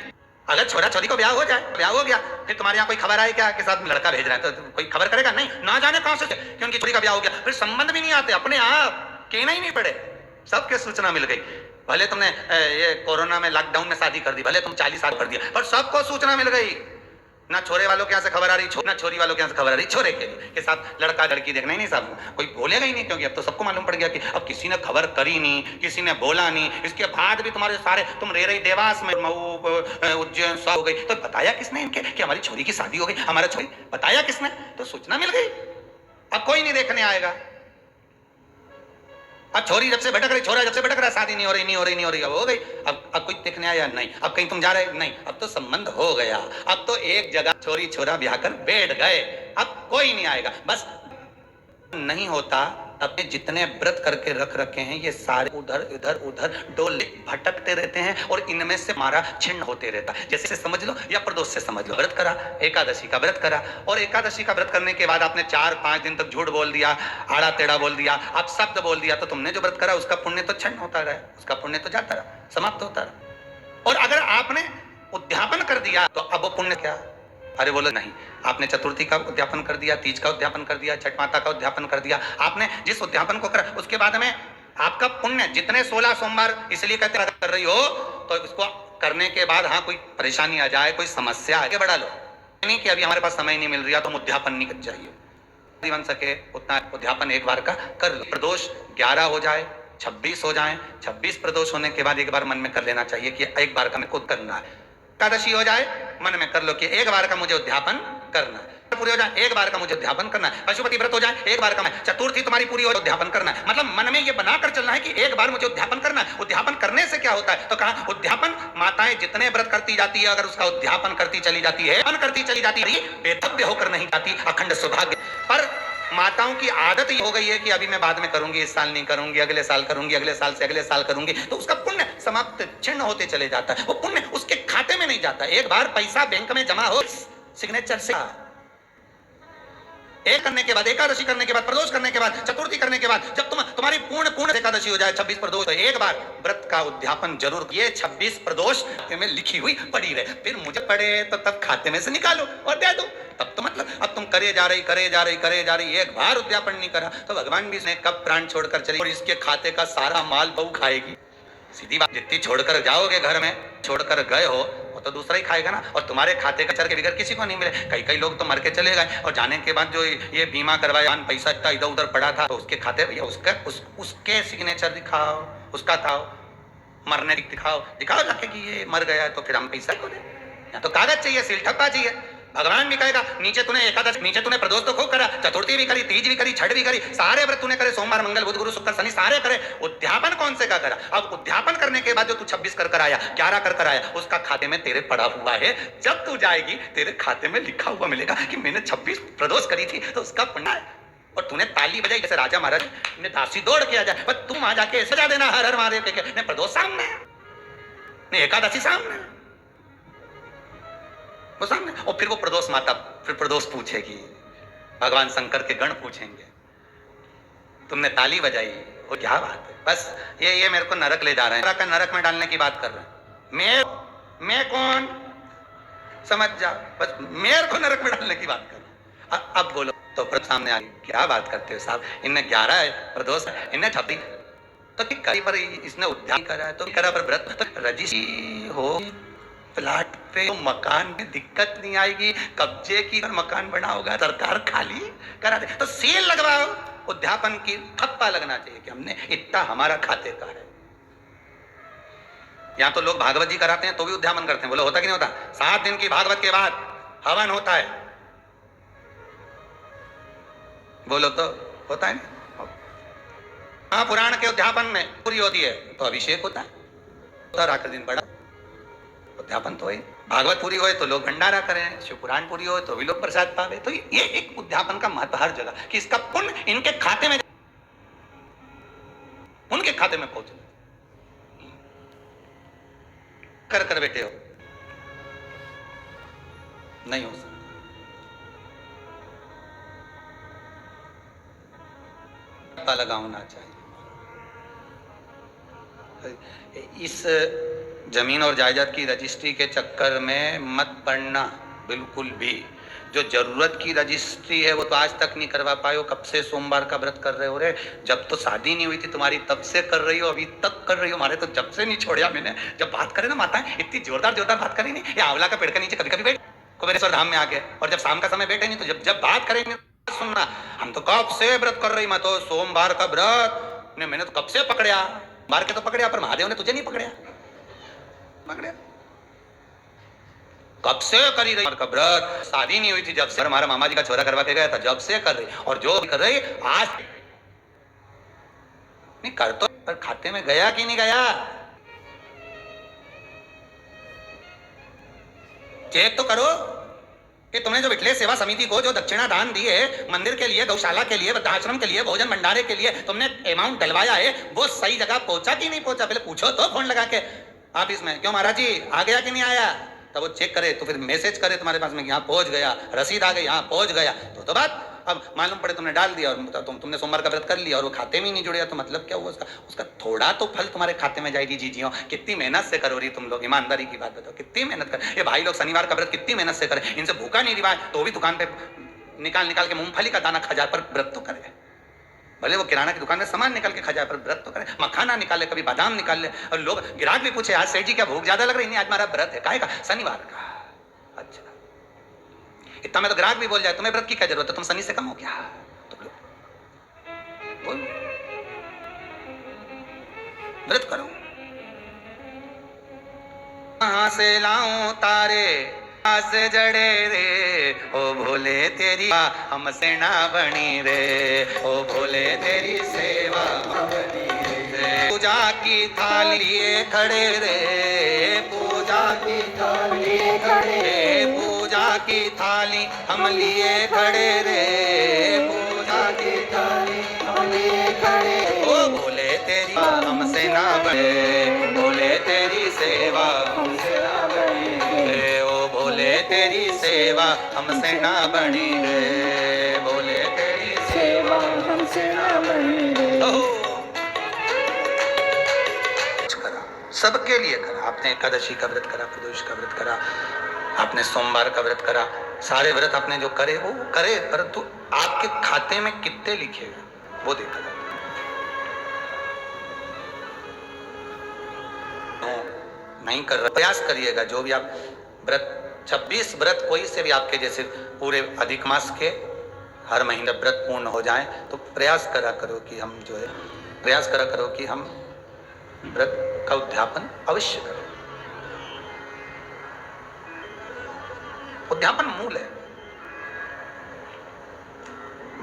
अगर छोरा छोरी को ब्याह हो जाए, ब्याह हो गया, फिर तुम्हारे यहाँ कोई खबर आए क्या कि साथ में लड़का भेज रहा है, तो कोई खबर करेगा? नहीं, ना जाने कहां से कि उनकी छोरी का ब्याह हो गया, फिर संबंध भी नहीं आते, अपने आप कहना ही नहीं पड़े, सबके सूचना मिल गई। भले तुमने ये कोरोना में लॉकडाउन में शादी कर दी, भले तुम 40 साल कर दिया, पर सबको सूचना मिल गई। ना छोरे वालों के यहाँ से खबर आ रही, ना छोरी वालों के यहाँ से खबर आ रही, छोरे के साथ लड़का लड़की देखना ही नहीं, साहब कोई बोलेगा ही नहीं, क्योंकि अब तो सबको मालूम पड़ गया कि अब किसी ने खबर करी नहीं, किसी ने बोला नहीं, इसके बाद भी तुम्हारे सारे तुम रह रही देवास में, मऊ उज्जैन सब हो गई, तो बताया किसने इनके कि हमारी छोरी की शादी हो गई, हमारा छोरी बताया किसने? तो सूचना मिल गई, अब कोई नहीं देखने आएगा। अब छोरी जब से भटक रही, छोरा जब से भटक रहा, शादी नहीं हो रही, नहीं हो रही, नहीं हो रही, अब हो गई, अब कोई देखने आया नहीं, अब कहीं तुम जा रहे नहीं, अब तो संबंध हो गया, अब तो एक जगह छोरी छोरा ब्याह कर बैठ गए, अब कोई नहीं आएगा। बस नहीं होता, अपने जितने व्रत करके रख रखे हैं ये सारे उधर इधर उधर डोले भटकते रहते हैं, और इनमें से हमारा छिन्न होते रहता है। जैसे समझ लो या प्रदोष से समझ लो, व्रत करा, एकादशी का व्रत करा, और एकादशी का व्रत करने के बाद आपने 4-5 दिन तक झूठ बोल दिया, आड़ा टेढ़ा बोल दिया, आप शब्द बोल दिया, तो तुमने जो व्रत करा उसका पुण्य तो छिन्न होता रहा, उसका पुण्य तो जाता रहा, समाप्त होता रहा। और अगर आपने उद्यापन कर दिया तो अब वो पुण्य क्या? अरे बोलो नहीं, आपने चतुर्थी का उद्यापन कर दिया, तीज का उद्यापन कर दिया, छठ माता का उद्यापन कर दिया, आपने जिस उद्यापन को करा उसके बाद में आपका पुण्य जितने 16 सोमवार इसलिए कहते कर रही हो, तो इसको करने के बाद हाँ कोई परेशानी आ जाए, कोई समस्या आगे बढ़ा लो, नहीं कि अभी हमारे पास समय नहीं मिल रहा तो हम उद्यापन नहीं कर चाहिए, बन सके उतना उद्यापन एक बार का कर लो। प्रदोष 11 हो जाए, 26 हो जाए, 26 प्रदोष होने के बाद एक बार मन में कर लेना चाहिए कि एक बार का मेरे को करना है। एकादशी हो जाए, मन में कर लो कि एक बार का मुझे उद्यापन करना है, पूरी हो जाए एक बार का मुझे उद्यापन करना है। पशुपति व्रत हो जाए एक बार का, मैं चतुर्थी तुम्हारी पूरी हो उद्यापन करना है, मतलब मन में ये बनाकर चलना है कि एक बार मुझे उद्यापन करना है। उद्यापन करने से क्या होता है? तो कहा उद्यापन माताएं जितने व्रत करती जाती है, अगर उसका उद्यापन करती चली जाती है, करती चली जाती है, बेतव्य होकर नहीं जाती, अखंड सौभाग्य। पर माताओं की आदत ये हो गई है कि अभी मैं बाद में करूंगी, इस साल नहीं करूंगी, अगले साल करूंगी, अगले साल से अगले साल करूंगी, तो उसका पुण्य समाप्त छिन्न होते चले जाता है, वो पुण्य उसके खाते में नहीं जाता। एक बार पैसा बैंक में जमा हो सिग्नेचर से, एक करने के बाद, एकादशी करने के बाद, प्रदोष करने के बाद, चतुर्थी करने के बाद, जब तुम्हारी पूर्ण एकादशी हो जाए, 26 प्रदोष, तो एक बार व्रत का उद्यापन जरूर। ये 26 प्रदोष में लिखी हुई पड़ी रहे, फिर मुझे पड़े तो तब खाते में से निकालो और दे दो, तब तो मतलब अब तुम करे जा रही, एक बार उद्यापन नहीं करा तो भगवान भी इसने कब प्राण छोड़कर चली, और इसके खाते का सारा माल बहू खाएगी। सीधी बात, जितनी छोड़कर जाओगे घर में, छोड़कर गए हो वो तो दूसरा ही खाएगा ना, और तुम्हारे खाते का चर के बिगड़ किसी को नहीं मिले। कई लोग तो मर के चले गए, और जाने के बाद जो ये बीमा करवाया, पैसा इतना इधर उधर पड़ा था, तो उसके खाते उसके सिग्नेचर दिखाओ, उसका था मरने दिखाओ जाके कि ये मर गया है, तो फिर हम पैसा को दें। तो कागज चाहिए, सील ठप्पा चाहिए। भगवान भी कहेगा नीचे तूने एकादश, नीचे तूने प्रदोष तो खूब करा, चतुर्थी भी करी, तीज भी करी, छठ भी करी, सारे व्रत तूने करे, सोमवार मंगल बुध गुरु शुक्र शनि सारे करे, उद्यापन कौन से का करा? अब उद्यापन करने के बाद जो तू 26 कर आया, 11 कर आया, उसका खाते में तेरे पड़ा हुआ है। जब तू जाएगी तेरे खाते में लिखा हुआ मिलेगा कि मैंने 26 प्रदोष करी थी, तो उसका पुण्य है। और तूने ताली बजाई जैसे राजा महाराज ने दासी दौड़ के आ जाए, पर तुम आ जाके सजा देना हर हर महादेव के, ने प्रदोष सामने, ने एकादशी सामने, वो सामने, और फिर वो प्रदोष माता फिर प्रदोष पूछेगी, भगवान शंकर के गण पूछेंगे, तुमने ताली बजाई, वो क्या बात है। बस ये मेरे को नरक ले जा रहे हैं, नरक में डालने की बात कर रहे हैं। मैं कौन, समझ जा, बस मेरे को नरक में डालने की बात कर रहे हैं। अब बोलो तो प्रभु सामने आ गई, क्या बात करते हो साहब, इनने 11 प्रदोष, इनने 26, तो कहीं पर इसने उद्यान करा है तो करा, पर व्रत तो रजिस्ट्री हो, प्लाट पे तो मकान में दिक्कत नहीं आएगी, कब्जे की मकान बना होगा, सरकार खाली करा दे, तो सेल लगवाओ, उद्यापन की ठप्पा लगना चाहिए कि हमने इतना हमारा खाते का है। यहाँ तो लोग भागवत जी कराते हैं तो भी उद्यापन करते हैं, बोलो होता कि नहीं होता। 7 दिन की भागवत के बाद हवन होता है, बोलो तो होता है नहीं। हाँ, पुराण के उद्यापन में पूरी होती है तो अभिषेक होता है, तो रात दिन बड़ा उद्यापन तो है। भागवत पूरी होए तो लोग भंडारा करें, शिव पुराण पूरी हो तो भी लोग प्रसाद पावे। तो ये एक उद्यापन का महत्व हर जगह कि इसका पुण्य इनके खाते में, उनके खाते में पहुंचे। कर बैठे हो, नहीं हो सकता। पता लगाना चाहिए। इस जमीन और जायदाद की रजिस्ट्री के चक्कर में मत पड़ना बिल्कुल भी। जो जरूरत की रजिस्ट्री है वो तो आज तक नहीं करवा पाए हो। कब से सोमवार का व्रत कर रहे हो रे? जब तो शादी नहीं हुई थी तुम्हारी तब से कर रही हो, अभी तक कर रही हो। हमारे तो जब से नहीं छोड़ा मैंने। जब बात करे ना माताएं इतनी जोरदार बात करी नहीं, ये आंवला का पेड़ के नीचे कभी कभी बैठ कुबेरेश्वर धाम में आके, और जब शाम का समय बैठे नहीं तो जब बात करेंगे सुनना, हम तो कब से व्रत कर रही, मैं तो सोमवार का व्रत ने मैंने तो कब से पकड़ा, मार के तो पकड़ा, पर महादेव ने तुझे नहीं पकड़ा। कब से करी रही का व्रत, शादी नहीं हुई थी जब से, हमारा मामा जी का छोरा करवा के गया था जब से कर रही, और जो कर रही आज नहीं कर तो, पर खाते में गया कि नहीं गया चेक तो करो कि तुमने जो विठलेश सेवा समिति को जो दक्षिणा दान दी है, मंदिर के लिए, गौशाला के लिए, वृद्धाश्रम के लिए, भोजन भंडारे के लिए तुमने अमाउंट डलवाया है, वो सही जगह पहुंचा कि नहीं पहुंचा? पहले पूछो तो फोन लगा के ऑफिस में, क्यों महाराज जी आ गया कि नहीं आया? तब वो चेक करे तो फिर मैसेज करे तुम्हारे पास में, यहाँ पहुंच गया, रसीद आ गई, यहाँ पहुंच गया, तो बात। अब मालूम पड़े तुमने डाल दिया और तुमने सोमवार का व्रत कर लिया और वो खाते में नहीं जुड़ेगा, तो मतलब क्या हुआ उसका थोड़ा तो फल तुम्हारे खाते में जाएगी। जीजियों, कितनी मेहनत से करो रही तुम लोग, ईमानदारी की बात बताओ, कितनी मेहनत कर। ये भाई लोग शनिवार का व्रत कितनी मेहनत से करें, इनसे भूखा नहीं रिवाज तो भी दुकान पे निकाल के मूंगफली का दाना खा जाए पर व्रत तो करे। भले वो किराना की दुकान में सामान निकाल के खा जाए पर व्रत तो करे। मखाना निकाले, कभी बादाम निकाल ले, और लोग ग्राहक भी पूछे आज सेठ जी क्या भूख ज्यादा लग रही? नहीं, आज हमारा व्रत है। काहे का? शनिवार का। अच्छा, इतना में तो ग्राहक भी बोल जाए तुम्हें व्रत की क्या जरूरत है, तुम शनि से कम हो क्या? तो बोल व्रत करो। कहां से लाऊं तारे से जड़े रे, ओ भोले तेरी हमसे ना बनी रे, ओ भोले तेरी सेवा बनी रे। पूजा की थाली लिए खड़े रे, पूजा की थाली खड़े, पूजा की थाली हम लिए खड़े रे, पूजा की थाली हम लिए खड़े, ओ भोले तेरी हमसे ना बने, भोले तेरी सेवा हमसे ना बनी रे, ओ भोले तेरी सेवा हमसे ना बनी रे, भोले तेरी सेवा हमसे ना बनी रे। सबके लिए करा, आपने एकादशी का व्रत करा, प्रदोष का व्रत करा, आपने सोमवार का व्रत करा, सारे व्रत आपने जो करे वो करे, परंतु आपके खाते में कितने लिखे हुए वो देखा जाता है। नहीं कर रहा, प्रयास करिएगा। जो भी आप व्रत 26 व्रत कोई से भी आपके जैसे पूरे अधिक मास के हर महीने व्रत पूर्ण हो जाएं, तो प्रयास करा करो कि हम जो है प्रयास करा करो कि हम व्रत का उद्यापन अवश्य करें। उद्यापन मूल है।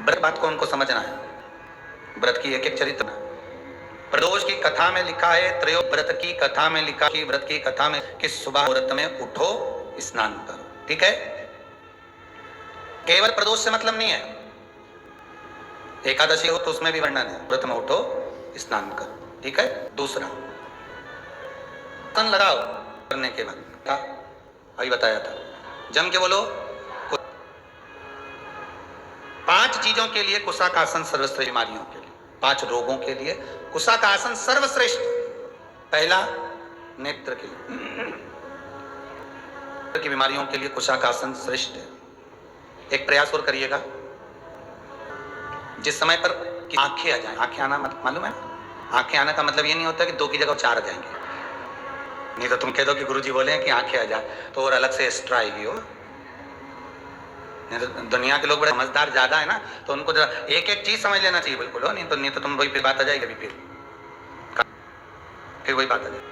व्रत बात को उनको समझना है, व्रत की एक एक चरित्र। प्रदोष की कथा में लिखा है, त्रयो व्रत की कथा में लिखा कि व्रत की कथा में कि सुबह व्रत में उठो स्नान करो, ठीक है। केवल प्रदोष से मतलब नहीं है, एकादशी हो तो उसमें भी वर्णन है, व्रत में उठो स्नान करो, ठीक है। दूसरा तन लगाओ करने के बाद अभी बताया था, जम के बोलो। 5 चीजों के लिए कुशा का आसन सर्वश्रेष्ठ, बीमारियों के लिए 5 रोगों के लिए कुशा का आसन सर्वश्रेष्ठ। पहला, नेत्र के लिए, की बीमारियों के लिए कुशा का आसन श्रेष्ठ है। एक प्रयास और करिएगा, जिस समय पर आंखें आ जाएं, आंखें आना मालूम है ना? आंखें आना का मतलब ये नहीं होता कि 2 की जगह 4 आ जाएंगे। नहीं तो तुम कह दो कि गुरुजी बोले हैं कि आंखें आ जाए तो और अलग से एक्स्ट्रा आएगी हो। नहीं तो दुनिया के लोग बड़े समझदार ज्यादा है ना, तो उनको जरा एक एक चीज समझ लेना चाहिए बिल्कुल हो। नहीं तो तुम वही फिर बात आ जाएगी, फिर वही बात आ जाएगी।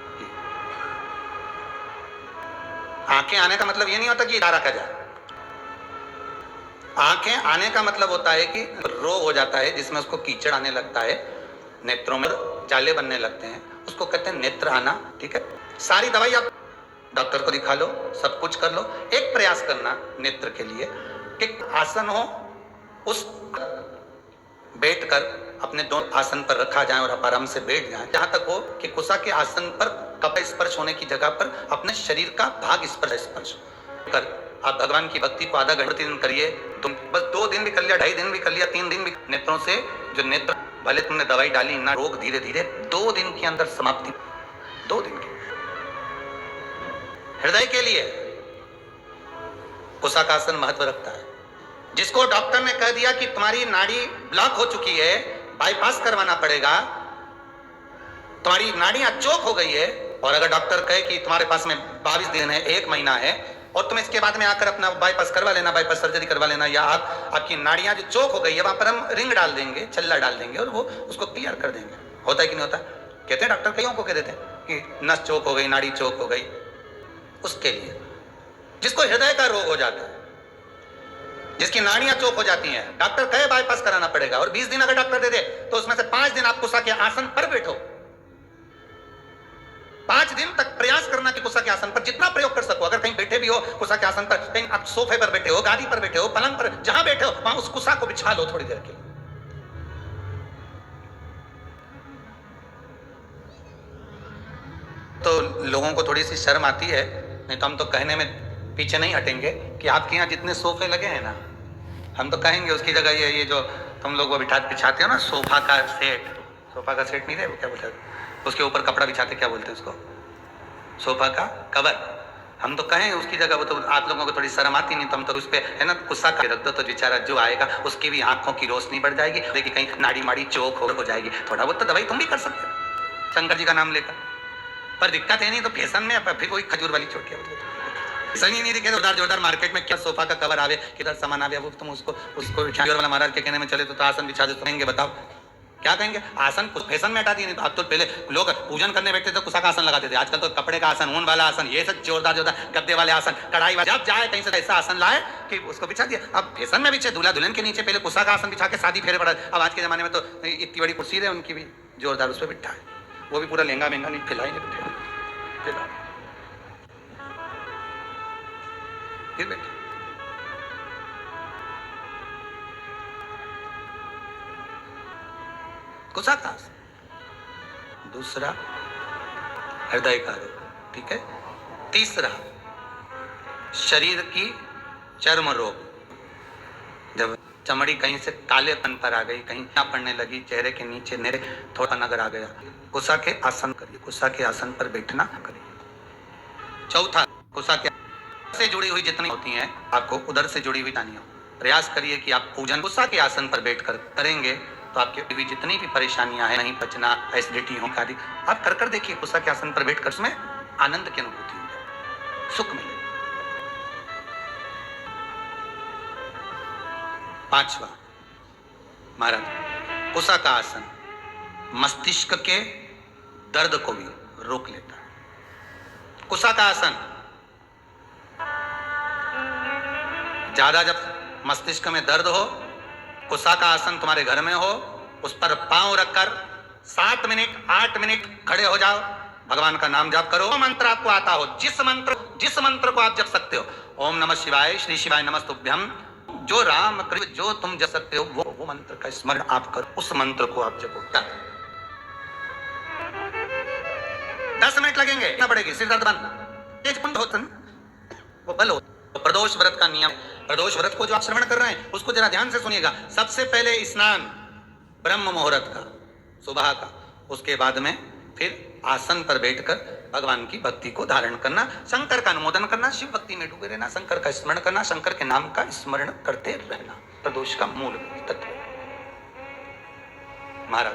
आंखें आने का मतलब ये नहीं होता कि रखा जाए। आंखें आने का मतलब होता है कि रोग हो जाता है जिसमें उसको कीचड़ आने लगता है, नेत्रों में जाले बनने लगते हैं, उसको कहते हैं नेत्र आना। ठीक है, सारी दवाई आप डॉक्टर को दिखा लो, सब कुछ कर लो, एक प्रयास करना नेत्र के लिए कि आसन हो, उस बैठकर अपने दोनों आसन पर रखा जाए और आप आराम से बैठ जाएं, जहां तक हो कि कुशा के आसन पर कपाल स्पर्श होने की जगह पर अपने शरीर का भाग स्पर्श कर आप भगवान की भक्ति को आधा घंटा प्रतिदिन करिए। तुम बस 2 दिन भी कर लिया, 2.5 दिन भी कर लिया, 3 दिन भी, नेत्रों से जो नेत्र भले तुमने दवाई डाली ना, रोग धीरे धीरे 2 दिन के अंदर समाप्ति। 2 दिन की। हृदय के लिए कुशा का आसन महत्व रखता है। जिसको डॉक्टर ने कह दिया कि तुम्हारी नाड़ी ब्लॉक हो चुकी है, बाईपास करवाना पड़ेगा, तुम्हारी नाड़ियां चोक हो गई है, और अगर डॉक्टर कहे कि तुम्हारे पास में 22 दिन है, 1 महीना है, और तुम इसके बाद में आकर अपना बाईपास करवा लेना, बाईपास सर्जरी करवा लेना, या आपकी नाड़ियां जो चोक हो गई है वहां पर हम रिंग डाल देंगे, छल्ला डाल देंगे और वो उसको क्लियर कर देंगे। होता है कि नहीं होता? कहते हैं डॉक्टर, कईयों को कह देते हैं कि नस चोक हो गई, नाड़ी चोक हो गई। उसके लिए जिसको हृदय का रोग हो जाता है, जिसकी नाड़ियां चोक हो जाती हैं, डॉक्टर कहे बाईपास कराना पड़ेगा, और 20 दिन अगर डॉक्टर दे दे तो उसमें से 5 दिन आप कुशा के आसन पर बैठो। 5 दिन तक प्रयास करना कि कुशा के आसन पर जितना प्रयोग कर सको। अगर कहीं बैठे भी हो कुशा के आसन पर, कहीं आप सोफे पर बैठे हो, गादी पर बैठे हो, पलंग पर, जहां बैठे हो वहां उस कुशा को बिछा लो थोड़ी देर के लिए। तो लोगों को थोड़ी सी शर्म आती है, नहीं तो हम तो कहने में पीछे नहीं हटेंगे कि आपके यहाँ जितने सोफे लगे हैं ना, हम तो कहेंगे उसकी जगह ये जो तुम लोग वो बिछाते हो ना, सोफा का सेट नहीं है, क्या बोलते हैं उसके ऊपर कपड़ा बिछाते, क्या बोलते हैं उसको, सोफा का कवर, हम तो कहें उसकी जगह। वो तो आप लोगों को थोड़ी शर्म आती नहीं, तो हम तो उस पे है ना कुशा का रख दो, तो बेचारा जो आएगा उसकी भी आंखों की रोशनी बढ़ जाएगी, देखिए कहीं नाड़ी माड़ी चोक हो जाएगी। थोड़ा बहुत तो दवाई तुम भी कर सकते हो शंकर जी का नाम लेकर, पर दिक्कत है नहीं तो फैशन में फिर कोई खजूर वाली चोट क्या सही नहीं दिखे। जोरदार मार्केट में क्या सोफा का कवर आवे, किधर सामान आवे, वो तुम उसको वाला महाराज के कहने में चले तो आसन बिछा दो, कहेंगे बताओ क्या कहेंगे? आसन कुछ फैशन में हटा दिए। नहीं तो अब तो पहले लोग पूजन करने बैठते थे कुशा का आसन लगाते थे, आजकल तो कपड़े का आसन, ऊन वाला आसन, ये सब जोरदार गद्दे वाले आसन, कढ़ाई वाले, जब जाए कहीं से ऐसा आसन लाए कि उसको बिछा दिया। अब फैशन में बिछे, दूल्हा दुल्हन के नीचे पहले कुशा का आसन बिछा के शादी फेरे पड़ा। अब आज के जमाने में तो इतनी बड़ी कुर्सी है उनकी भी जोरदार, उस पर बिठा है, वो भी पूरा लहंगा महंगा नहीं, खिलाई नहीं बिठा फिर बैठे। कुशा का आसन। दूसरा हृदय का रोग, ठीक है। तीसरा शरीर की चर्म रोग, जब चमड़ी कहीं से कालेपन पर आ गई, कहीं पड़ने लगी, चेहरे के नीचे नेरे थोड़ा नजर आ गया, कुशा के आसन करिए, कुशा के आसन पर बैठना करिए। चौथा, कुशा के से जुड़ी हुई जितनी होती हैं आपको उधर से जुड़ी हुई जानिए। प्रयास करिए कि आप पूजन कुशा के आसन पर बैठकर करेंगे तो आपके भी जितनी भी परेशानियां हैं, नहीं पचना, एसिडिटी हो आदि, आप कर कर देखिए कुशा के आसन पर बैठकर, उसमें आनंद की अनुभूति हो जाए, सुख मिले। 5वां महाराज, कुशा का आसन मस्तिष्क के दर्द को भी रोक लेता है। कुशा का आसन ज्यादा जब मस्तिष्क में दर्द हो, कुशा का आसन तुम्हारे घर में हो, उस पर पांव रखकर 7 मिनट 8 मिनट खड़े हो जाओ, भगवान का नाम जाप करो। मंत्र आपको आता हो, जिस मंत्र को आप जप सकते हो, ओम नमः शिवाय, श्री शिवाय नमस्तुभ्यम, जो राम कृष्ण जो तुम जप सकते हो वो मंत्र का स्मरण आप करो, उस मंत्र को आप जपो। 10 मिनट लगेंगे ना, पड़ेगी, सिर दर्द बंद, तेज पुंड होता वो बल हो, तो प्रदोष व्रत का नियम, प्रदोष व्रत को जो आप श्रवण कर रहे हैं उसको जरा ध्यान से सुनिएगा। सबसे पहले स्नान ब्रह्म मुहूर्त का, सुबह का, उसके बाद में फिर आसन पर बैठकर भगवान की भक्ति को धारण करना, शंकर का अनुमोदन करना, शिव भक्ति में डूबे रहना, शंकर का स्मरण करना, शंकर के नाम का स्मरण करते रहना, प्रदोष का मूल तत्व। महाराज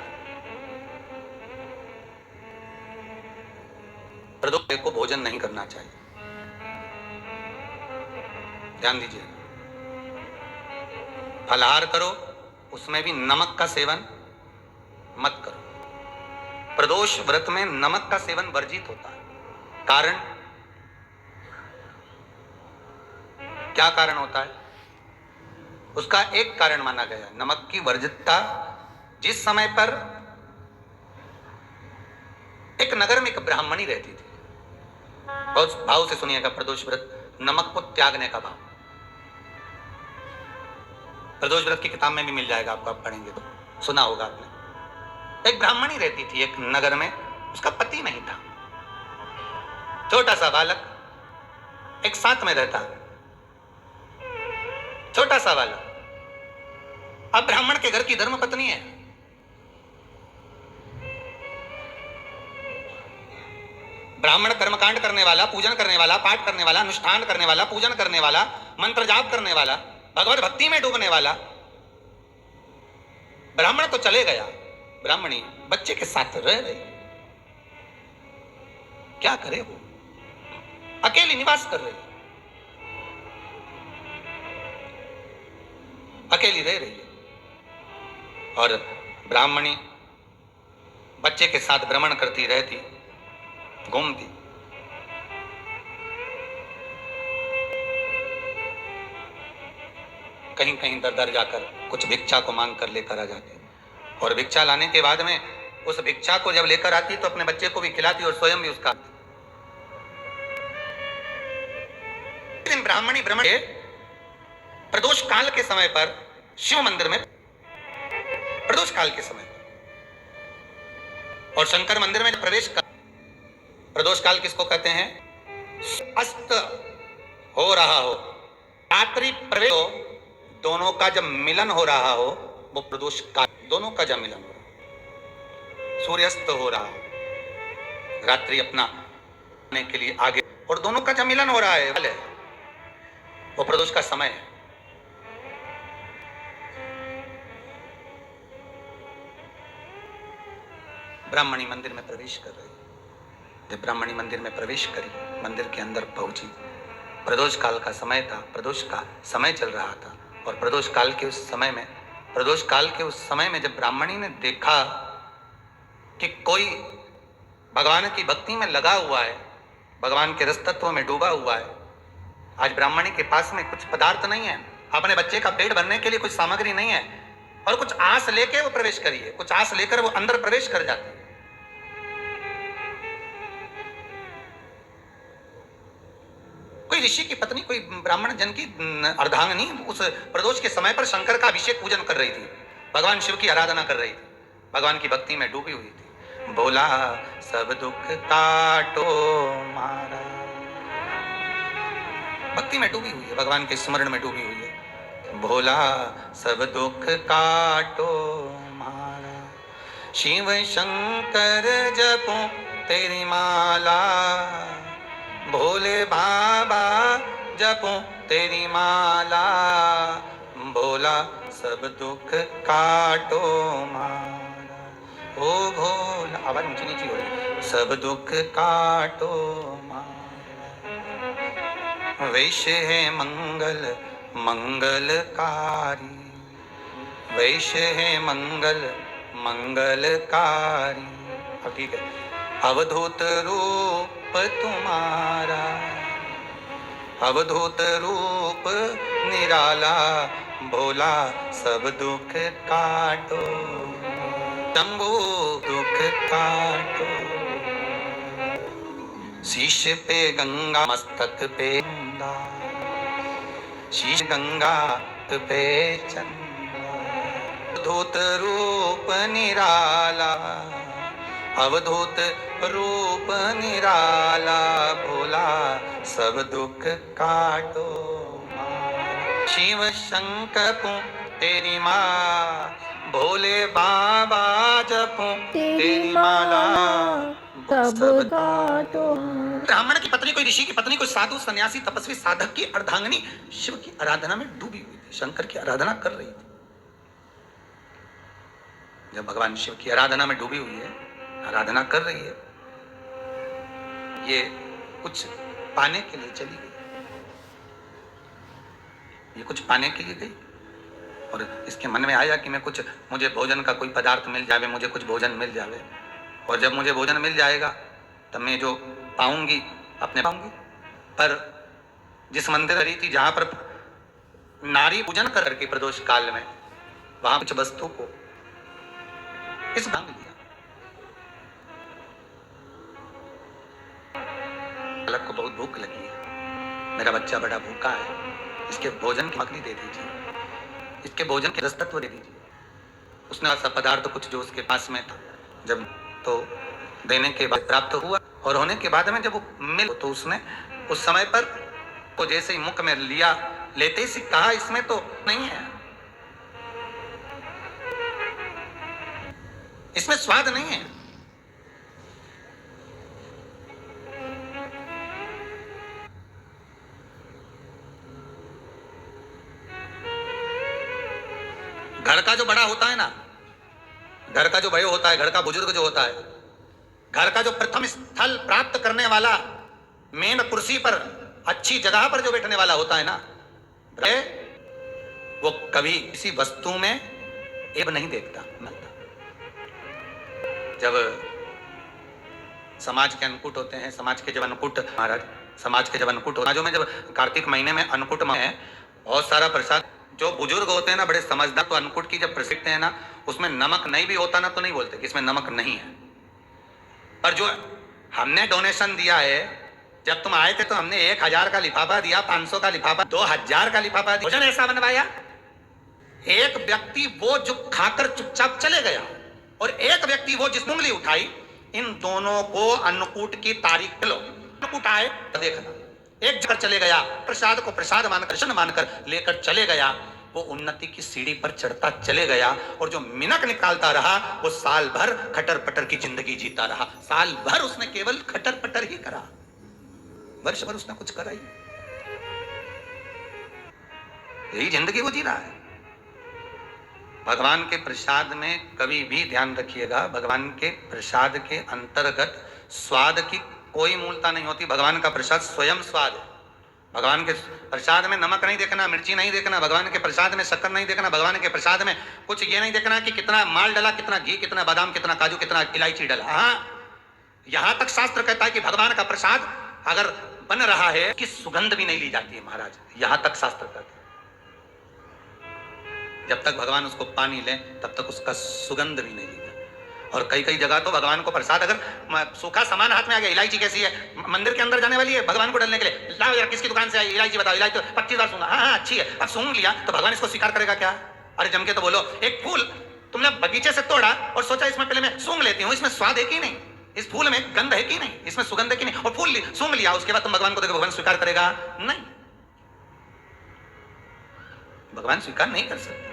प्रदोष को भोजन नहीं करना चाहिए, ध्यान दीजिए। फलाहार करो, उसमें भी नमक का सेवन मत करो। प्रदोष व्रत में नमक का सेवन वर्जित होता है। कारण क्या कारण होता है? उसका एक कारण माना गया नमक की वर्जितता। जिस समय पर एक नगर में एक ब्राह्मणी रहती थी, बहुत भाव से सुनिएगा, प्रदोष व्रत नमक को त्यागने का भाव। प्रदोष व्रत की किताब में भी मिल जाएगा आपको, आप पढ़ेंगे तो सुना होगा आपने। एक ब्राह्मणी रहती थी एक नगर में, उसका पति नहीं था, छोटा सा बालक एक साथ में रहता, छोटा सा बालक। अब ब्राह्मण के घर की धर्म पत्नी है, ब्राह्मण कर्मकांड करने वाला, पूजन करने वाला, पाठ करने वाला, अनुष्ठान करने वाला, पूजन करने वाला, मंत्र जाप करने वाला, भगवत भक्ति में डूबने वाला। ब्राह्मण तो चले गया, ब्राह्मणी बच्चे के साथ रह रही। क्या करे वो? अकेली निवास कर रही, अकेली रह रही है। और ब्राह्मणी बच्चे के साथ भ्रमण करती रहती, घूमती। कहीं कहीं दर दर जाकर कुछ भिक्षा को मांग कर लेकर आ जाती, और भिक्षा लाने के बाद में उस भिक्षा को जब लेकर आती तो अपने बच्चे को भी खिलाती और स्वयं भी उसका। दिन ब्राह्मणी भ्रमण के प्रदोष काल के समय पर शिव मंदिर में, प्रदोष काल के समय पर, और शंकर मंदिर में प्रवेश कर। प्रदोष काल किसको कहते हैं? अस्त हो रहा हो, रात्रि प्रवेश हो, दोनों का जब मिलन हो रहा हो, वो प्रदोष काल। दोनों का जब मिलन हो रहा, सूर्यास्त हो रहा हो, रात्रि अपना आने के लिए आगे, और दोनों का जब मिलन हो रहा है वो प्रदोष का समय है। ब्राह्मणी मंदिर में प्रवेश कर रही। जब ब्राह्मणी मंदिर में प्रवेश करी, मंदिर के अंदर पहुंची, प्रदोष काल का समय था, प्रदोष का समय चल रहा था। और प्रदोष काल के उस समय में, प्रदोष काल के उस समय में जब ब्राह्मणी ने देखा कि कोई भगवान की भक्ति में लगा हुआ है, भगवान के रस तत्व में डूबा हुआ है। आज ब्राह्मणी के पास में कुछ पदार्थ नहीं है, अपने बच्चे का पेट भरने के लिए कुछ सामग्री नहीं है, और कुछ आस लेके वो प्रवेश करी है, कुछ आस लेकर वो अंदर प्रवेश कर जाती है। कोई ऋषि की पत्नी, कोई ब्राह्मण जन की अर्धांगिनी उस प्रदोष के समय पर शंकर का अभिषेक पूजन कर रही थी, भगवान शिव की आराधना कर रही थी, भगवान की भक्ति में डूबी हुई थी। बोला सब दुख काटो मारा, भक्ति में डूबी हुई है, भगवान के स्मरण में डूबी हुई है। भोला सब दुख काटो मारा, शिव शंकर जपो तेरी माला, भोले बाबा जपो तेरी माला, भोला सब दुख काटो मारा। ओ भोला, आवाज ऊंची नीची हो रही, सब दुख काटो मारा। वैश्य है मंगल मंगलकारी, वैश्य है मंगल मंगलकारी। अब ठीक है। अवधूत रूप तुम्हारा, अवधूत रूप निराला, भोला सब दुख काटो, शंभु दुख काटो। शीश पे गंगा मस्तक पे चंदा, शीश गंगा पे चंदा। अवधूत रूप निराला, अवधूत रूप निराला, भोला सब दुख काटो माँ। शिव शंकर तेरी माँ, भोले बाबा जपूं तेरी माला तब काटो। ब्राह्मण की पत्नी, कोई ऋषि की पत्नी, कोई साधु सन्यासी तपस्वी साधक की अर्धांगिनी शिव की आराधना में डूबी हुई थी, शंकर की आराधना कर रही थी। जब भगवान शिव की आराधना में डूबी हुई है, आराधना कर रही है, ये कुछ पाने के लिए चली गई, ये कुछ पाने के लिए गई और इसके मन में आया कि मैं कुछ, मुझे भोजन का कोई पदार्थ मिल जावे, मुझे कुछ भोजन मिल जावे, और जब मुझे भोजन मिल जाएगा तब मैं जो पाऊंगी अपने पाऊंगी। पर जिस मंदिर रही थी जहां पर नारी पूजन करके प्रदोष काल में, वहां कुछ वस्तु को इस मांग लिया। बालक को बहुत भूख लगी है, मेरा बच्चा बड़ा भूखा है, इसके भोजन की मकड़ी दे दीजिए, इसके भोजन के रस तत्व दे दीजिए। उसने ऐसा पदार्थ कुछ जो उसके पास में था, जब तो देने के बाद प्राप्त हुआ, और होने के बाद में जब वो मिल तो उसने उस समय पर वो जैसे ही मुख में लिया, लेते ही कहा इसमें तो नहीं है, इसमें स्वाद नहीं है। घर का जो बड़ा होता है ना, घर का जो बड़े होता है, घर का बुजुर्ग जो होता है, घर का जो प्रथम स्थल प्राप्त करने वाला, मेन कुर्सी पर अच्छी जगह पर जो बैठने वाला होता है ना, वो कभी किसी वस्तु में ऐब नहीं देखता। जब समाज के अन्नकूट होते हैं, समाज के जब अन्नकूट, महाराज समाज के जब अन्नकूट होता है, जो में जब कार्तिक महीने में अन्नकूट में है, बहुत सारा प्रसाद, जो बुजुर्ग होते हैं ना, बड़े समझदार, तो अन्नकूट की जब प्रसिद्ध है ना, उसमें नमक नहीं भी होता ना तो नहीं बोलते कि इसमें नमक नहीं है। पर जो हमने डोनेशन दिया है, जब तुम आए थे तो हमने 1000 का लिफाफा दिया, 500 का लिफाफा, 2000 का लिफाफा दिया, भोजन ऐसा बनवाया। एक व्यक्ति वो जो खाकर चुपचाप चले गया, और एक व्यक्ति वो जिस उंगली उठाई, इन दोनों को अन्नकूट की तारीख लो, अन्नकूट आए देखना, एक जगह चले गया, प्रसाद को प्रसाद मानकर, प्रसन्न मानकर लेकर चले गया, वो उन्नति की सीढ़ी पर चढ़ता चले गया, और जो मिनक निकालता रहा वो साल भर खटर पटर की जिंदगी जीता रहा। साल भर उसने केवल खटर पटर ही करा, वर्ष भर उसने कुछ करा ही, यही जिंदगी वो जी रहा है। भगवान के प्रसाद में कभी भी ध्यान रखिएगा, भगवान के प्रसाद के अंतर्गत स्वाद की कोई मूलता नहीं होती। भगवान का प्रसाद स्वयं स्वाद है। भगवान के प्रसाद में नमक नहीं देखना, मिर्ची नहीं देखना, भगवान के प्रसाद में शक्कर नहीं देखना, भगवान के प्रसाद में कुछ ये नहीं देखना कि कितना माल डाला, कितना घी, कितना बादाम, कितना काजू, कितना इलायची डाला। हाँ, यहां तक शास्त्र कहता है कि भगवान का प्रसाद अगर बन रहा है कि सुगंध भी नहीं ली जाती है महाराज, यहां तक शास्त्र कहता है। जब तक भगवान उसको पानी ले तब तक उसका सुगंध भी नहीं ली जाती। और कई कई जगह तो भगवान को प्रसाद, अगर सूखा सामान हाथ में आ गया, इलायची कैसी है, मंदिर के अंदर जाने वाली है भगवान को डालने के लिए, लाओ यार किसकी दुकान से आई इलायची बताओ, इलायची तो 25 बार सूंघा, हाँ अच्छी है, अब सूंघ लिया तो भगवान इसको स्वीकार करेगा क्या? अरे जम के तो बोलो, एक फूल तुमने बगीचे से तोड़ा और सोचा इसमें पहले मैं सूंघ लेती हूँ, इसमें स्वाद है कि नहीं, इस फूल में गंध है कि नहीं, इसमें सुगंध है कि नहीं, और फूल सूंघ लिया, उसके बाद तुम भगवान को देखो, भगवान स्वीकार करेगा? नहीं, भगवान स्वीकार नहीं कर सकते।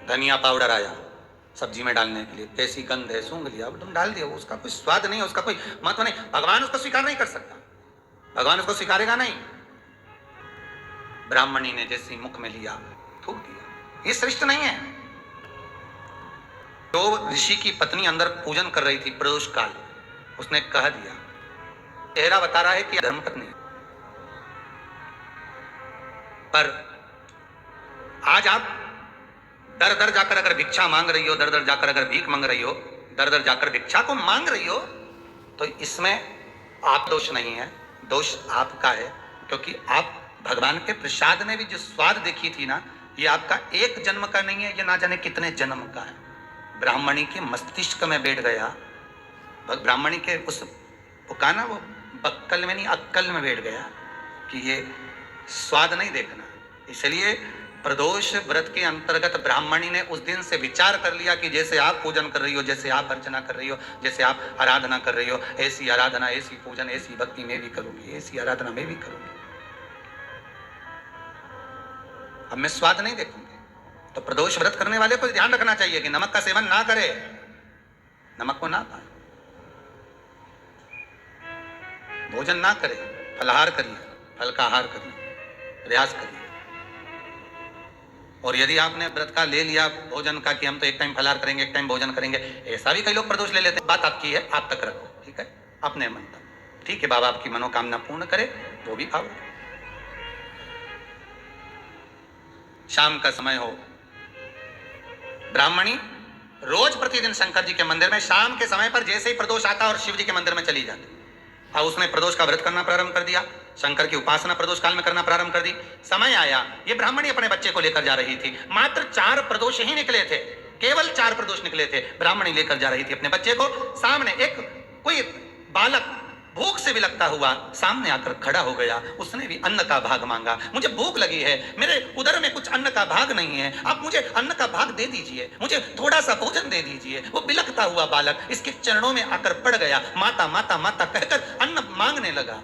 धनिया पाउडर आया सब्जी में डालने के लिए, कैसी गंध है, सूंघ लिया, तुम डाल दिया, उसका कोई स्वाद नहीं है, उसका कोई महत्व नहीं, भगवान उसको स्वीकार नहीं कर सकता, भगवान उसको स्वीकारेगा नहीं। ब्राह्मणी ने जैसे मुख में लिया थूक दिया, ये श्रेष्ठ नहीं है। तो ऋषि की पत्नी अंदर पूजन कर रही थी प्रदोष काल, उसने कह दिया, चेहरा बता रहा है कि धर्मपत्नी, पर आज आप दर दर जाकर अगर भिक्षा मांग रही हो, दर दर जाकर अगर भीख मांग रही हो, दर दर जाकर भिक्षा को मांग रही हो, तो इसमें आप दोष नहीं है, दोष आपका है, क्योंकि आप भगवान के प्रसाद में भी जो स्वाद देखी थी ना, ये आपका एक जन्म का नहीं है, ये ना जाने कितने जन्म का है। ब्राह्मणी के मस्तिष्क में बैठ गया, ब्राह्मणी के उस का ना, वो बक्कल में नहीं अक्कल में बैठ गया कि ये स्वाद नहीं देखना। इसलिए प्रदोष व्रत के अंतर्गत ब्राह्मणी ने उस दिन से विचार कर लिया कि जैसे आप पूजन कर रही हो, जैसे आप अर्चना कर रही हो, जैसे आप आराधना कर रही हो, ऐसी आराधना, ऐसी पूजन, ऐसी भक्ति मैं भी करूंगी, ऐसी आराधना मैं भी करूंगी। अब मैं स्वाद नहीं देखूंगी। तो प्रदोष व्रत करने वाले को ध्यान रखना चाहिए कि नमक का सेवन ना करे, नमक को ना खाए, भोजन ना करे, फलाहार करिए, फल का आहार करिए, प्रयास करिए। और यदि आपने व्रत का ले लिया भोजन का कि हम तो एक टाइम फलाहार करेंगे, एक टाइम भोजन करेंगे, ऐसा भी कई लोग प्रदोष ले लेते हैं। बात आपकी है, आप तक रखो, ठीक है, अपने मन तक, ठीक है। बाबा आपकी मनोकामना पूर्ण करे, वो भी भाव रखे। शाम का समय हो, ब्राह्मणी रोज प्रतिदिन शंकर जी के मंदिर में शाम के समय पर जैसे ही प्रदोष आता और शिव जी के मंदिर में चली जाती। अब उसने प्रदोष का व्रत करना प्रारंभ कर दिया, शंकर की उपासना प्रदोष काल में करना प्रारंभ कर दी। समय आया, ये ब्राह्मणी अपने बच्चे को लेकर जा रही थी। मात्र 4 प्रदोष ही निकले थे, केवल 4 प्रदोष निकले थे। ब्राह्मणी लेकर जा रही थी अपने बच्चे को। सामने एक कोई बालक भूख से विलकता हुआ सामने आकर खड़ा हो गया। उसने भी अन्न का भाग मांगा। मुझे भूख लगी है, मेरे उदर में कुछ अन्न का भाग नहीं है, आप मुझे अन्न का भाग दे दीजिए, मुझे थोड़ा सा भोजन दे दीजिए। वो बिलकता हुआ बालक इसके चरणों में आकर पड़ गया। माता माता माता कहकर अन्न मांगने लगा,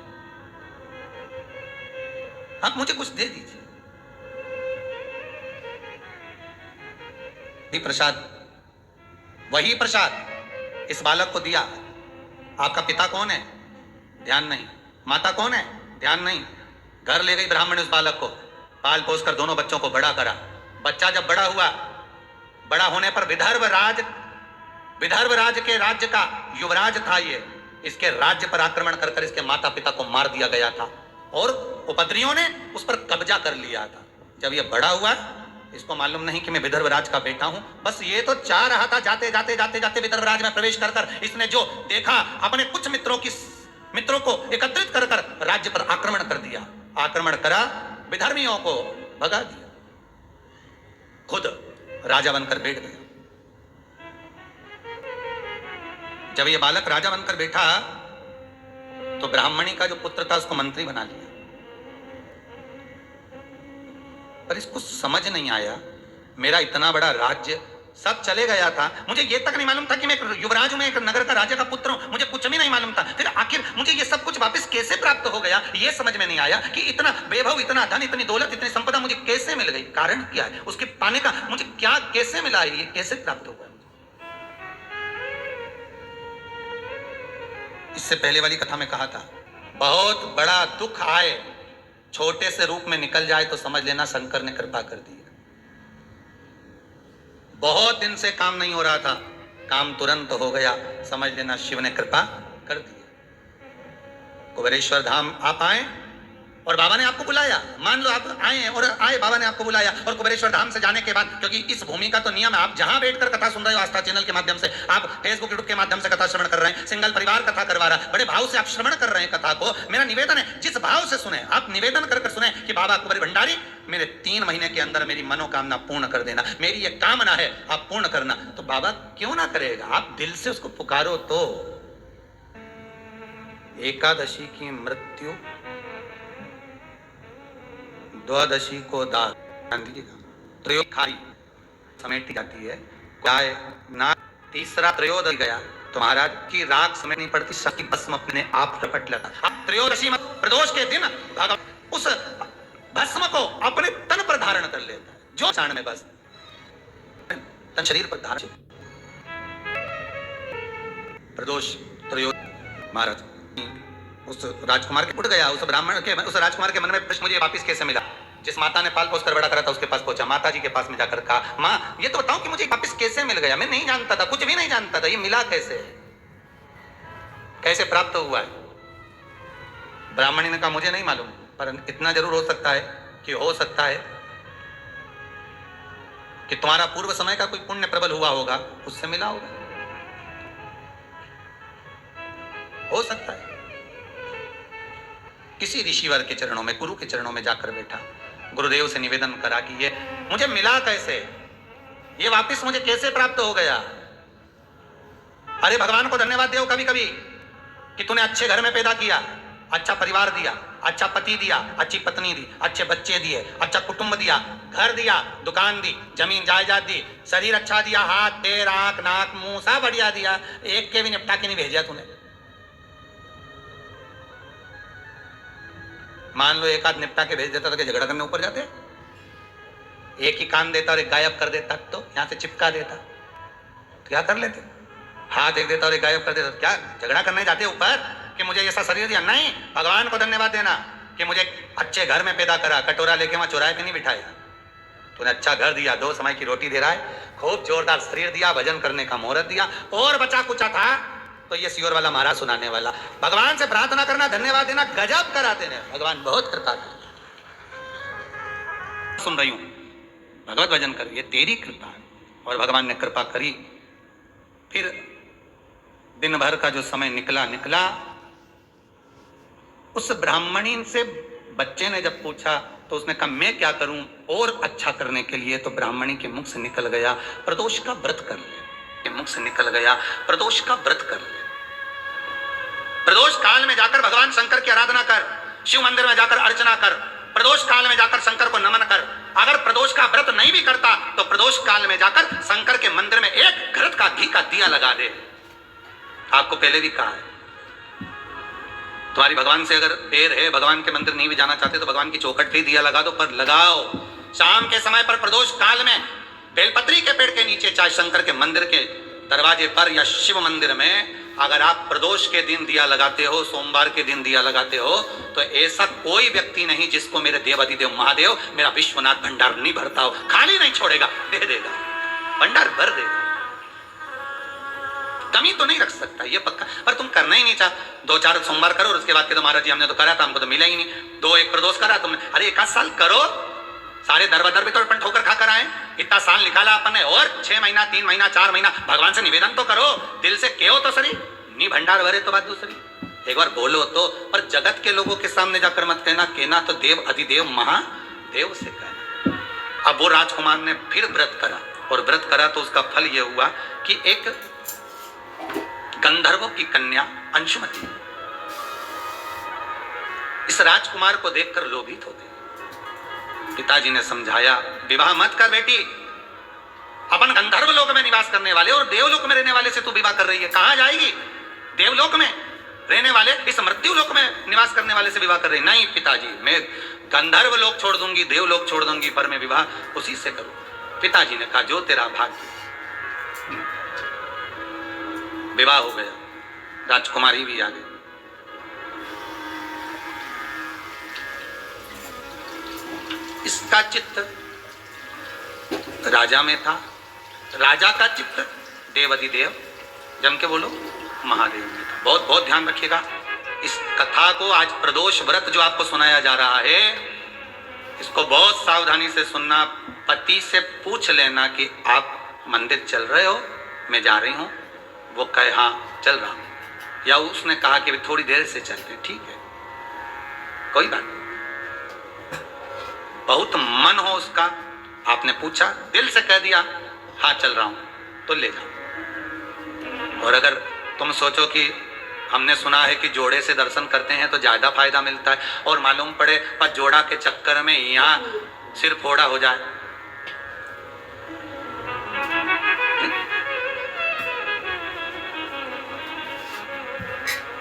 आप मुझे कुछ दे दीजिए। प्रसाद, वही प्रसाद इस बालक को दिया। आपका पिता कौन है? ध्यान नहीं। माता कौन है? ध्यान नहीं। घर ले गई ब्राह्मण उस बालक को, पाल पोस कर दोनों बच्चों को बड़ा करा। बच्चा जब बड़ा हुआ, बड़ा होने पर विदर्भ राज के राज्य का युवराज था ये। इसके राज्य पर आक्रमण कर कर इसके माता पिता को मार दिया गया था और उपद्रवियों ने उस पर कब्जा कर लिया था। जब ये बड़ा हुआ, इसको मालूम नहीं कि मैं विदर्भ राज का बेटा हूं, बस ये तो चाह रहा था जाते जाते जाते जाते विदर्भ राज में प्रवेश कर कर इसने जो देखा, अपने कुछ मित्रों को एकत्रित कर कर राज्य पर आक्रमण कर दिया। आक्रमण करा, विधर्मियों को भगा दिया, खुद राजा बनकर बैठ गया। जब ये बालक राजा बनकर बैठा तो ब्राह्मणी का जो पुत्र था उसको मंत्री बना लिया। पर इसको समझ नहीं आया, मेरा इतना बड़ा राज्य सब चले गया था, मुझे ये तक नहीं मालूम था कि मैं युवराज हूं, एक नगर का राजा का पुत्र हूं, मुझे कुछ भी नहीं मालूम था। फिर आखिर मुझे ये सब कुछ वापस कैसे प्राप्त हो गया, ये समझ में नहीं आया कि इतना वैभव, इतना धन, इतनी दौलत, इतनी संपदा मुझे कैसे मिल गई, कारण क्या है, उसके पाने का मुझे क्या कैसे मिला है, ये कैसे प्राप्त हुआ। इससे पहले वाली कथा में कहा था, बहुत बड़ा दुख आए, छोटे से रूप में निकल जाए तो समझ लेना शंकर ने कृपा कर दी। बहुत दिन से काम नहीं हो रहा था, काम तुरंत हो गया, समझ लेना शिव ने कृपा कर दी। कुबेरेश्वर धाम आप आए और बाबा ने आपको बुलाया, मान लो आप आए हैं और आए, बाबा ने आपको बुलाया और कुबेरेश्वर धाम से जाने के बाद, क्योंकि इस भूमि का तो नियम है, आप जहां बैठकर कथा सुन रहे हो, आस्था चैनल के माध्यम से, आप फेसबुक यूट्यूब के माध्यम से कथा श्रवण कर रहे हैं, सिंगल परिवार कथा करवा रहा, बड़े भाव से आप श्रवण कर रहे हैं कथा को। मेरा निवेदन है, जिस भाव से सुने, आप निवेदन कर सुने कि बाबा कुबेर भंडारी मेरे 3 महीने के अंदर मेरी मनोकामना पूर्ण कर देना, मेरी ये कामना है, आप पूर्ण करना। तो बाबा क्यों ना करेगा, आप दिल से उसको पुकारो तो। एकादशी की मृत्यु, द्वादशी को दान दीजिएगा, त्रयोदशी समेटी जाती है, ना तीसरा त्रयोदशी गया तो महाराज की राख समेटनी पड़ती, शक्ति भस्म अपने आप रपट लगा। अब त्रयोदशी में प्रदोष के दिन भगवान उस भस्म को अपने तन पर धारण कर लेता है, जो क्षण में बस तन शरीर पर धारण। प्रदोष त्रयोदशी महाराज उस राजकुमार के उठ गया, उस राजकुमार के मन में प्रश्न, मुझे वापिस कैसे मिला। जिस माता ने पाल पोस कर बड़ा करा था उसके पास पहुंचा, माता जी के पास में जाकर कहा, माँ ये तो बताओ कि मुझे वापिस कैसे मिल गया, मैं नहीं जानता था, कुछ भी नहीं जानता था, ये मिला कैसे, कैसे प्राप्त हुआ है। ब्राह्मणी ने कहा मुझे नहीं मालूम, पर इतना जरूर हो सकता है कि तुम्हारा पूर्व समय का कोई पुण्य प्रबल हुआ होगा, उससे मिला होगा, हो सकता है। किसी ऋषिवर के चरणों में, गुरु के चरणों में जाकर बैठा, गुरुदेव से निवेदन करा कि ये मुझे मिला कैसे, ये वापस मुझे कैसे प्राप्त हो गया। अरे भगवान को धन्यवाद दो कभी कभी कि तूने अच्छे घर में पैदा किया, अच्छा परिवार दिया, अच्छा पति दिया, अच्छी पत्नी दी, अच्छे बच्चे दिए, अच्छा कुटुंब दिया, घर दिया, दुकान दी, जमीन जायदाद दी, शरीर अच्छा दिया, हाथ पैर आंख नाक मुंह सब बढ़िया दिया, एक के भी निपटा के नहीं भेजा तूने। मान लो एक आध निपटा के भेज देता तो क्या झगड़ा करने ऊपर जाते? एक ही कान देता और एक गायब कर देता, तो यहां से चिपका देता तो क्या कर लेते? हाथ एक देता और एक गायब कर देता, क्या झगड़ा करने जाते ऊपर कि मुझे ऐसा शरीर दिया? नहीं, भगवान को धन्यवाद देना कि मुझे अच्छे घर में पैदा करा, कटोरा लेके वहां चुराए के नहीं बिठाया। तूने अच्छा घर दिया, 2 समय की रोटी दे रहा है, खूब जोरदार शरीर दिया, भजन करने का मुहूर्त दिया, और बचा कुचा था तो ये सियोर वाला महाराज सुनाने वाला। भगवान से प्रार्थना करना, धन्यवाद देना, गजब कराते हैं। भगवान बहुत कृपा कर। सुन रही हूं, भगवत भजन कर, ये तेरी कृपा है। और भगवान ने कृपा करी। फिर दिन भर का जो समय निकला, उस ब्राह्मणी से बच्चे ने जब पूछा तो उसने कहा मैं क्या करूं और अच्छा करने के लिए? तो ब्राह्मणी के मुख से निकल गया, प्रदोष का व्रत कर ले। के मुख से निकल गया, प्रदोष का व्रत कर ले। प्रदोष काल में जाकर भगवान शंकर की आराधना कर, शिव मंदिर में जाकर अर्चना कर, प्रदोष काल में जाकर शंकर को नमन कर। अगर प्रदोष का व्रत नहीं भी करता तो प्रदोष काल में जाकर शंकर के मंदिर में एक घृत का घी का दिया लगा दे। आपको पहले भी कहा है, तुम्हारी भगवान से अगर पैर है, भगवान के मंदिर नहीं भी जाना चाहते तो भगवान की चौखट पे दिया लगा दो, पर लगाओ। शाम के समय पर प्रदोष काल में बेलपत्री के पेड़ के नीचे, चाहे शंकर के मंदिर के दरवाजे पर या शिव मंदिर में, अगर आप प्रदोष के दिन दिया लगाते हो, सोमवार के दिन दिया लगाते हो, तो ऐसा कोई व्यक्ति नहीं जिसको मेरे देवाधिदेव महादेव, मेरा विश्वनाथ भंडार नहीं भरता हो। खाली नहीं छोड़ेगा, दे देगा, भंडार भर देगा, कमी तो नहीं रख सकता, ये पक्का। पर तुम करना ही नहीं चाह, 2-4 सोमवार करो और उसके बाद के तो महाराज जी हमने तो करा था, हमको तो मिला ही नहीं। 2-1 प्रदोष करा तुमने, अरे 1 साल करो, सारे दर भी तो अपन ठोकर खा कर आए। इतना साल निकाला अपन ने, और 6 महीना 3 महीना 4 महीना भगवान से निवेदन तो करो, दिल से कहो तो सही। नहीं भंडार भरे तो बात दूसरी, एक बार बोलो तो। पर जगत के लोगों के सामने जाकर मत कहना तो देव अधिदेव महादेव से कहना। अब वो राजकुमार ने फिर व्रत करा, और व्रत करा तो उसका फल ये हुआ कि एक गंधर्वों की कन्या अंशुमति इस राजकुमार को देखकर लोभित हो गई। पिताजी ने समझाया, विवाह मत कर बेटी, अपन गंधर्व लोक में निवास करने वाले और देवलोक में रहने वाले से तू विवाह कर रही है, कहां जाएगी? देवलोक में रहने वाले इस मृत्यु लोक में निवास करने वाले से विवाह कर रही। नहीं पिताजी, मैं गंधर्व लोक छोड़ दूंगी, देवलोक छोड़ दूंगी, पर मैं विवाह उसी से करूं। पिताजी ने कहा, जो तेरा भाग्य। विवाह हो गया, राजकुमारी भी आ गई। इसका चित्त राजा में था, राजा का चित्त देवाधिदेव, जम के बोलो, महादेव में था। बहुत बहुत ध्यान रखिएगा इस कथा को। आज प्रदोष व्रत जो आपको सुनाया जा रहा है, इसको बहुत सावधानी से सुनना। पति से पूछ लेना कि आप मंदिर चल रहे हो, मैं जा रही हूं। वो कहे हाँ चल रहा हूं, या उसने कहा कि थोड़ी देर से चलते हैं, ठीक है, कोई बात नहीं। बहुत मन हो उसका, आपने पूछा, दिल से कह दिया हाँ चल रहा हूं, तो ले जाओ। और अगर तुम सोचो कि हमने सुना है कि जोड़े से दर्शन करते हैं तो ज्यादा फायदा मिलता है, और मालूम पड़े पर जोड़ा के चक्कर में यहाँ सिर फोड़ा हो जाए,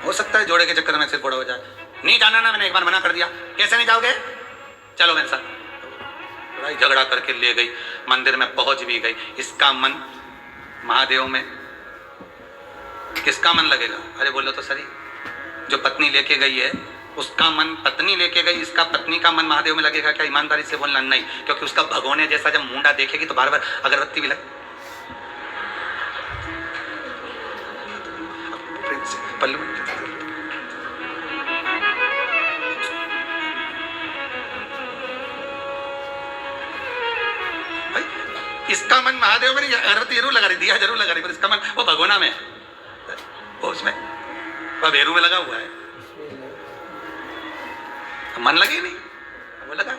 हो सकता है जोड़े के चक्कर में सिर फोड़ा हो जाए। नहीं जाना ना, मैंने एक बार मना कर दिया। कैसे नहीं जाओगे? चलो मेरे साथ। झगड़ा करके ले गई, मंदिर में पहुंच भी गई। इसका मन महादेव में, किसका मन लगेगा? अरे बोलो तो सही, जो पत्नी लेके गई है उसका मन, पत्नी लेके गई, इसका पत्नी का मन महादेव में लगेगा क्या? ईमानदारी से बोलना नहीं, क्योंकि उसका भगोने जैसा जब मुंडा देखेगी तो बार बार अगरबत्ती भी लगे। पल्लू इसका मन महादेव में नहीं, अगरबत्ती जरूर लगा रही, दिया जरूर लगा रही, पर इसका मन वो भगोना में, वो उसमें वो भेरू में लगा हुआ है, मन लगे नहीं, वो लगा।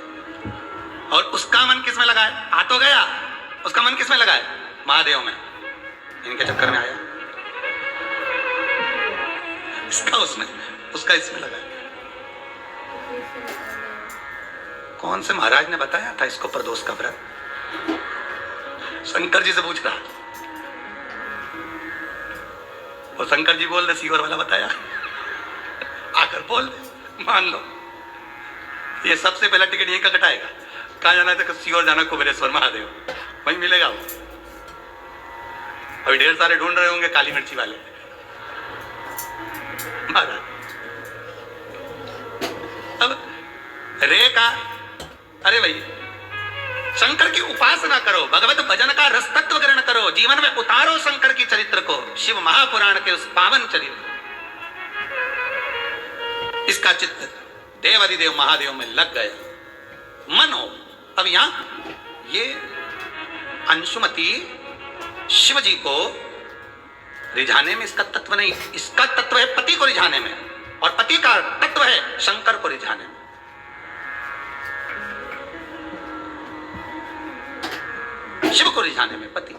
और उसका मन किस में लगा है? आ तो गया, उसका मन किस में लगा है? महादेव में। इनके चक्कर में आया, इसका उसमें, उसका इसमें लगा है। कौन से महाराज ने बताया था इसको प्रदोष का व्रत? शंकर जी से पूछ रहा, और शंकर जी बोल रहे सीवर वाला बताया। आकर बोल दे, मान लो ये सबसे पहला टिकट यहीं का कटाएगा। कहाँ जाना है? तो सीवर जाना, कुबेरेश्वर महादेव, वहीं मिलेगा वो। अभी ढेर सारे ढूंढ रहे होंगे काली मिर्ची वाले महाराज। अब रे का, अरे भाई शंकर की उपासना करो, भगवत भजन का रस तत्व ग्रहण करो, जीवन में उतारो शंकर की चरित्र को, शिव महापुराण के उस पावन चरित्र। इसका चित्त देवादिदेव महादेव में लग गया। मन हो। अब यहां ये अंशुमति शिव जी को रिझाने में इसका तत्व नहीं, इसका तत्व है पति को रिझाने में, और पति का तत्व है शंकर को रिझाने में। शिव को रिझाने में पति।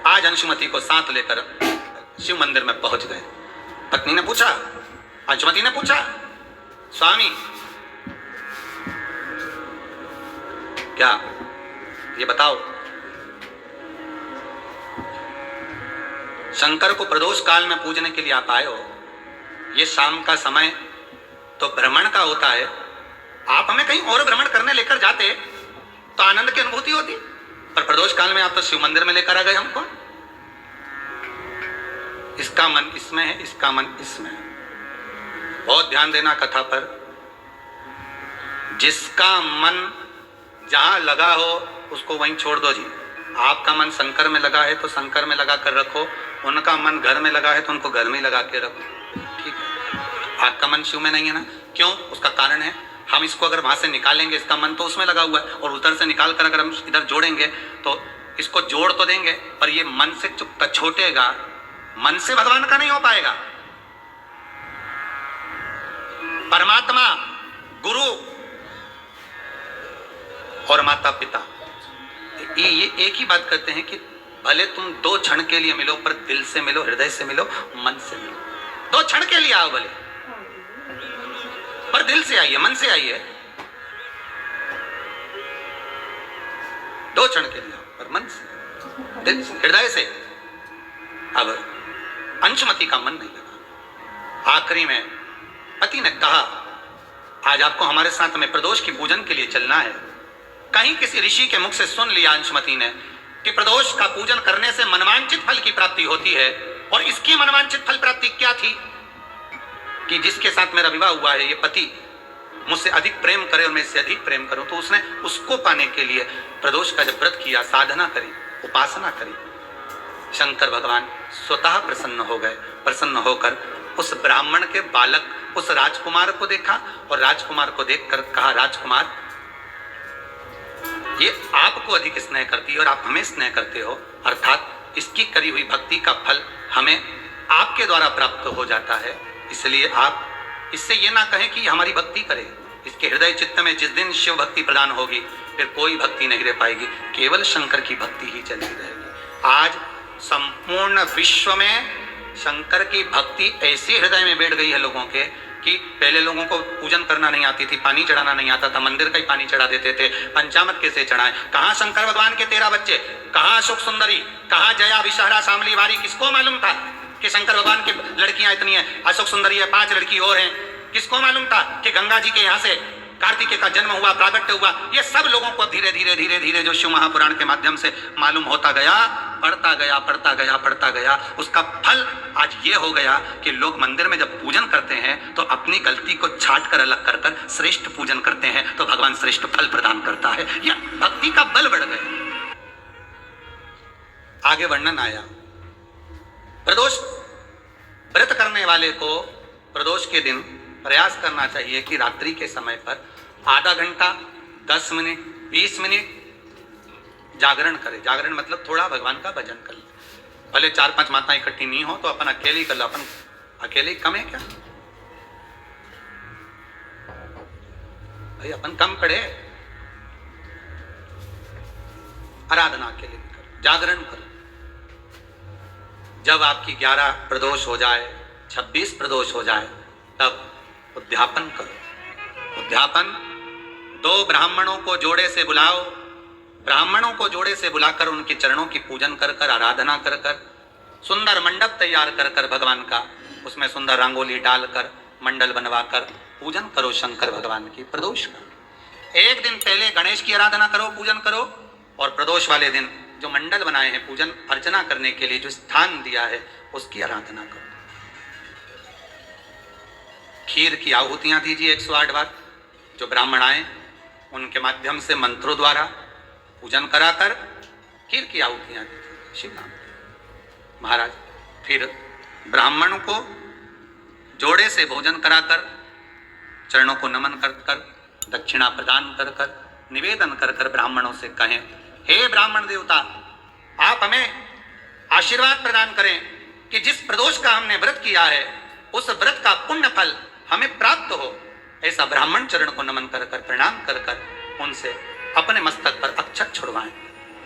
आज अंशुमति को साथ लेकर शिव मंदिर में पहुंच गए। पत्नी ने पूछा, अंशुमति ने पूछा, स्वामी क्या ये बताओ, शंकर को प्रदोष काल में पूजने के लिए आप आए हो, ये शाम का समय तो भ्रमण का होता है, आप हमें कहीं और भ्रमण करने लेकर जाते तो आनंद की अनुभूति होती, पर प्रदोष काल में आप तो शिव मंदिर में लेकर आ गए हमको। इसका मन इसमें है, इसका मन इसमें है। बहुत ध्यान देना कथा पर। जिसका मन जहां लगा हो उसको वहीं छोड़ दो जी। आपका मन शंकर में लगा है तो शंकर में लगा कर रखो, उनका मन घर में लगा है तो उनको घर में लगा के रखो, ठीक है। आपका मन शिव में नहीं है ना, क्यों? उसका कारण है, हम इसको अगर वहां से निकालेंगे, इसका मन तो उसमें लगा हुआ है, और उधर से निकाल कर अगर हम इधर जोड़ेंगे तो इसको जोड़ तो देंगे, पर ये मन से छूटेगा, मन से भगवान का नहीं हो पाएगा। परमात्मा, गुरु और माता पिता ये एक ही बात करते हैं कि भले तुम 2 क्षण के लिए मिलो, पर दिल से मिलो, हृदय से मिलो, मन से मिलो। 2 क्षण के लिए आओ भले, पर दिल से आइए, मन से आइए। 2 क्षण के लिए आओ, पर मन से, दिल से, हृदय से। अब अंशुमति का मन नहीं लगा। आखिरी में पति ने कहा, आज आपको हमारे साथ में प्रदोष की पूजन के लिए चलना है। कहीं किसी ऋषि के मुख से सुन लिया अंशुमति ने कि प्रदोष का पूजन करने से मनवांछित फल की प्राप्ति होती है, और इसकी मनवांछित फल प्राप्ति क्या थी कि जिसके साथ मेरा विवाह हुआ है, ये पति मुझसे अधिक प्रेम करे और मैं इससे अधिक प्रेम करूं। तो उसने उसको पाने के लिए प्रदोष का जब व्रत किया, साधना करी, उपासना करी, शंकर भगवान स्वतः प्रसन्न हो गए। प्रसन्न होकर उस ब्राह्मण के बालक, उस राजकुमार को देखा, और राजकुमार को देखकर कहा, राजकुमार ये आपको अधिक स्नेह करती है और आप हमें स्नेह करते हो, अर्थात इसकी करी हुई भक्ति का फल हमें आपके द्वारा प्राप्त हो जाता है। इसलिए आप इससे ये ना कहें कि हमारी भक्ति करे। इसके हृदय चित्त में जिस दिन शिव भक्ति प्रदान होगी, फिर कोई भक्ति नहीं रह पाएगी, केवल शंकर की भक्ति ही चलती रहेगी। आज संपूर्ण विश्व में शंकर की भक्ति ऐसी हृदय में बैठ गई है लोगों के कि पहले लोगों को पूजन करना नहीं आती थी, पानी चढ़ाना नहीं आता था, मंदिर का ही पानी चढ़ा देते थे, पंचामृत कैसे चढ़ाएं। कहाँ शंकर भगवान के 13 बच्चे, कहाँ अशोक सुंदरी, कहाँ जया विषहरा शामली वारी, किसको मालूम था कि शंकर भगवान की लड़कियां इतनी हैं, अशोक सुंदरी है, 5 लड़की और हैं। किसको मालूम था कि गंगा जी के यहाँ से कार्तिकेय का जन्म हुआ, प्राकट्य हुआ। ये सब लोगों को धीरे धीरे धीरे धीरे जो शिव महापुराण के माध्यम से मालूम होता गया, पढ़ता गया, पढ़ता गया, पढ़ता गया, उसका फल आज ये हो गया कि लोग मंदिर में जब पूजन करते हैं तो अपनी गलती को छाट कर अलग कर कर श्रेष्ठ पूजन करते हैं, तो भगवान श्रेष्ठ फल प्रदान करता है। या भक्ति का बल बढ़ गया। आगे वर्णन आया, प्रदोष व्रत करने वाले को प्रदोष के दिन प्रयास करना चाहिए कि रात्रि के समय पर आधा घंटा, 10 मिनट, 20 मिनट जागरण करे। जागरण मतलब थोड़ा भगवान का भजन कर ले। भले 4-5 माताएं इकट्ठी नहीं हो तो अपन अकेले ही कर लो। अपन अकेले ही कम है क्या भाई? अपन कम पड़े, आराधना अकेले भी करो, जागरण करो। जब आपकी 11 प्रदोष हो जाए, 26 प्रदोष हो जाए, तब उद्यापन करो। उद्यापन। 2 ब्राह्मणों को जोड़े से बुलाओ, ब्राह्मणों को जोड़े से बुलाकर उनके चरणों की पूजन कर कर, आराधना कर कर, सुंदर मंडप तैयार कर कर भगवान का, उसमें सुंदर रंगोली डालकर, मंडल बनवाकर पूजन करो शंकर भगवान की, प्रदोष का। एक दिन पहले गणेश की आराधना करो, पूजन करो, और प्रदोष वाले दिन जो मंडल बनाए हैं पूजन अर्चना करने के लिए, जो स्थान दिया है उसकी आराधना करो। खीर की आहुतियां दीजिए 108 बार। जो ब्राह्मण आए उनके माध्यम से मंत्रों द्वारा पूजन कराकर खीर की आहुतियां दीजिए शिव नाम महाराज। फिर ब्राह्मण को जोड़े से भोजन कराकर, चरणों को नमन कर कर, दक्षिणा प्रदान कर कर, निवेदन कर कर ब्राह्मणों से कहें, हे ब्राह्मण देवता, आप हमें आशीर्वाद प्रदान करें कि जिस प्रदोष का हमने व्रत किया है उस व्रत का पुण्य फल हमें प्राप्त हो। ऐसा ब्राह्मण चरण को नमन कर कर, प्रणाम कर कर उनसे अपने मस्तक पर अक्षत छुड़वाएं।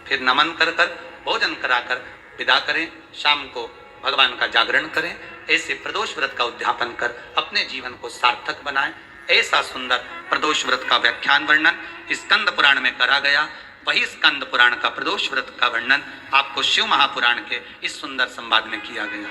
फिर नमन कर कर, भोजन कराकर विदा करें। शाम को भगवान का जागरण करें। ऐसे प्रदोष व्रत का उद्यापन कर अपने जीवन को सार्थक बनाएं। ऐसा सुंदर प्रदोष व्रत का व्याख्यान वर्णन स्कंद पुराण में करा गया। वही स्कंद पुराण का प्रदोष व्रत का वर्णन आपको शिव महापुराण के इस सुंदर संवाद में किया गया।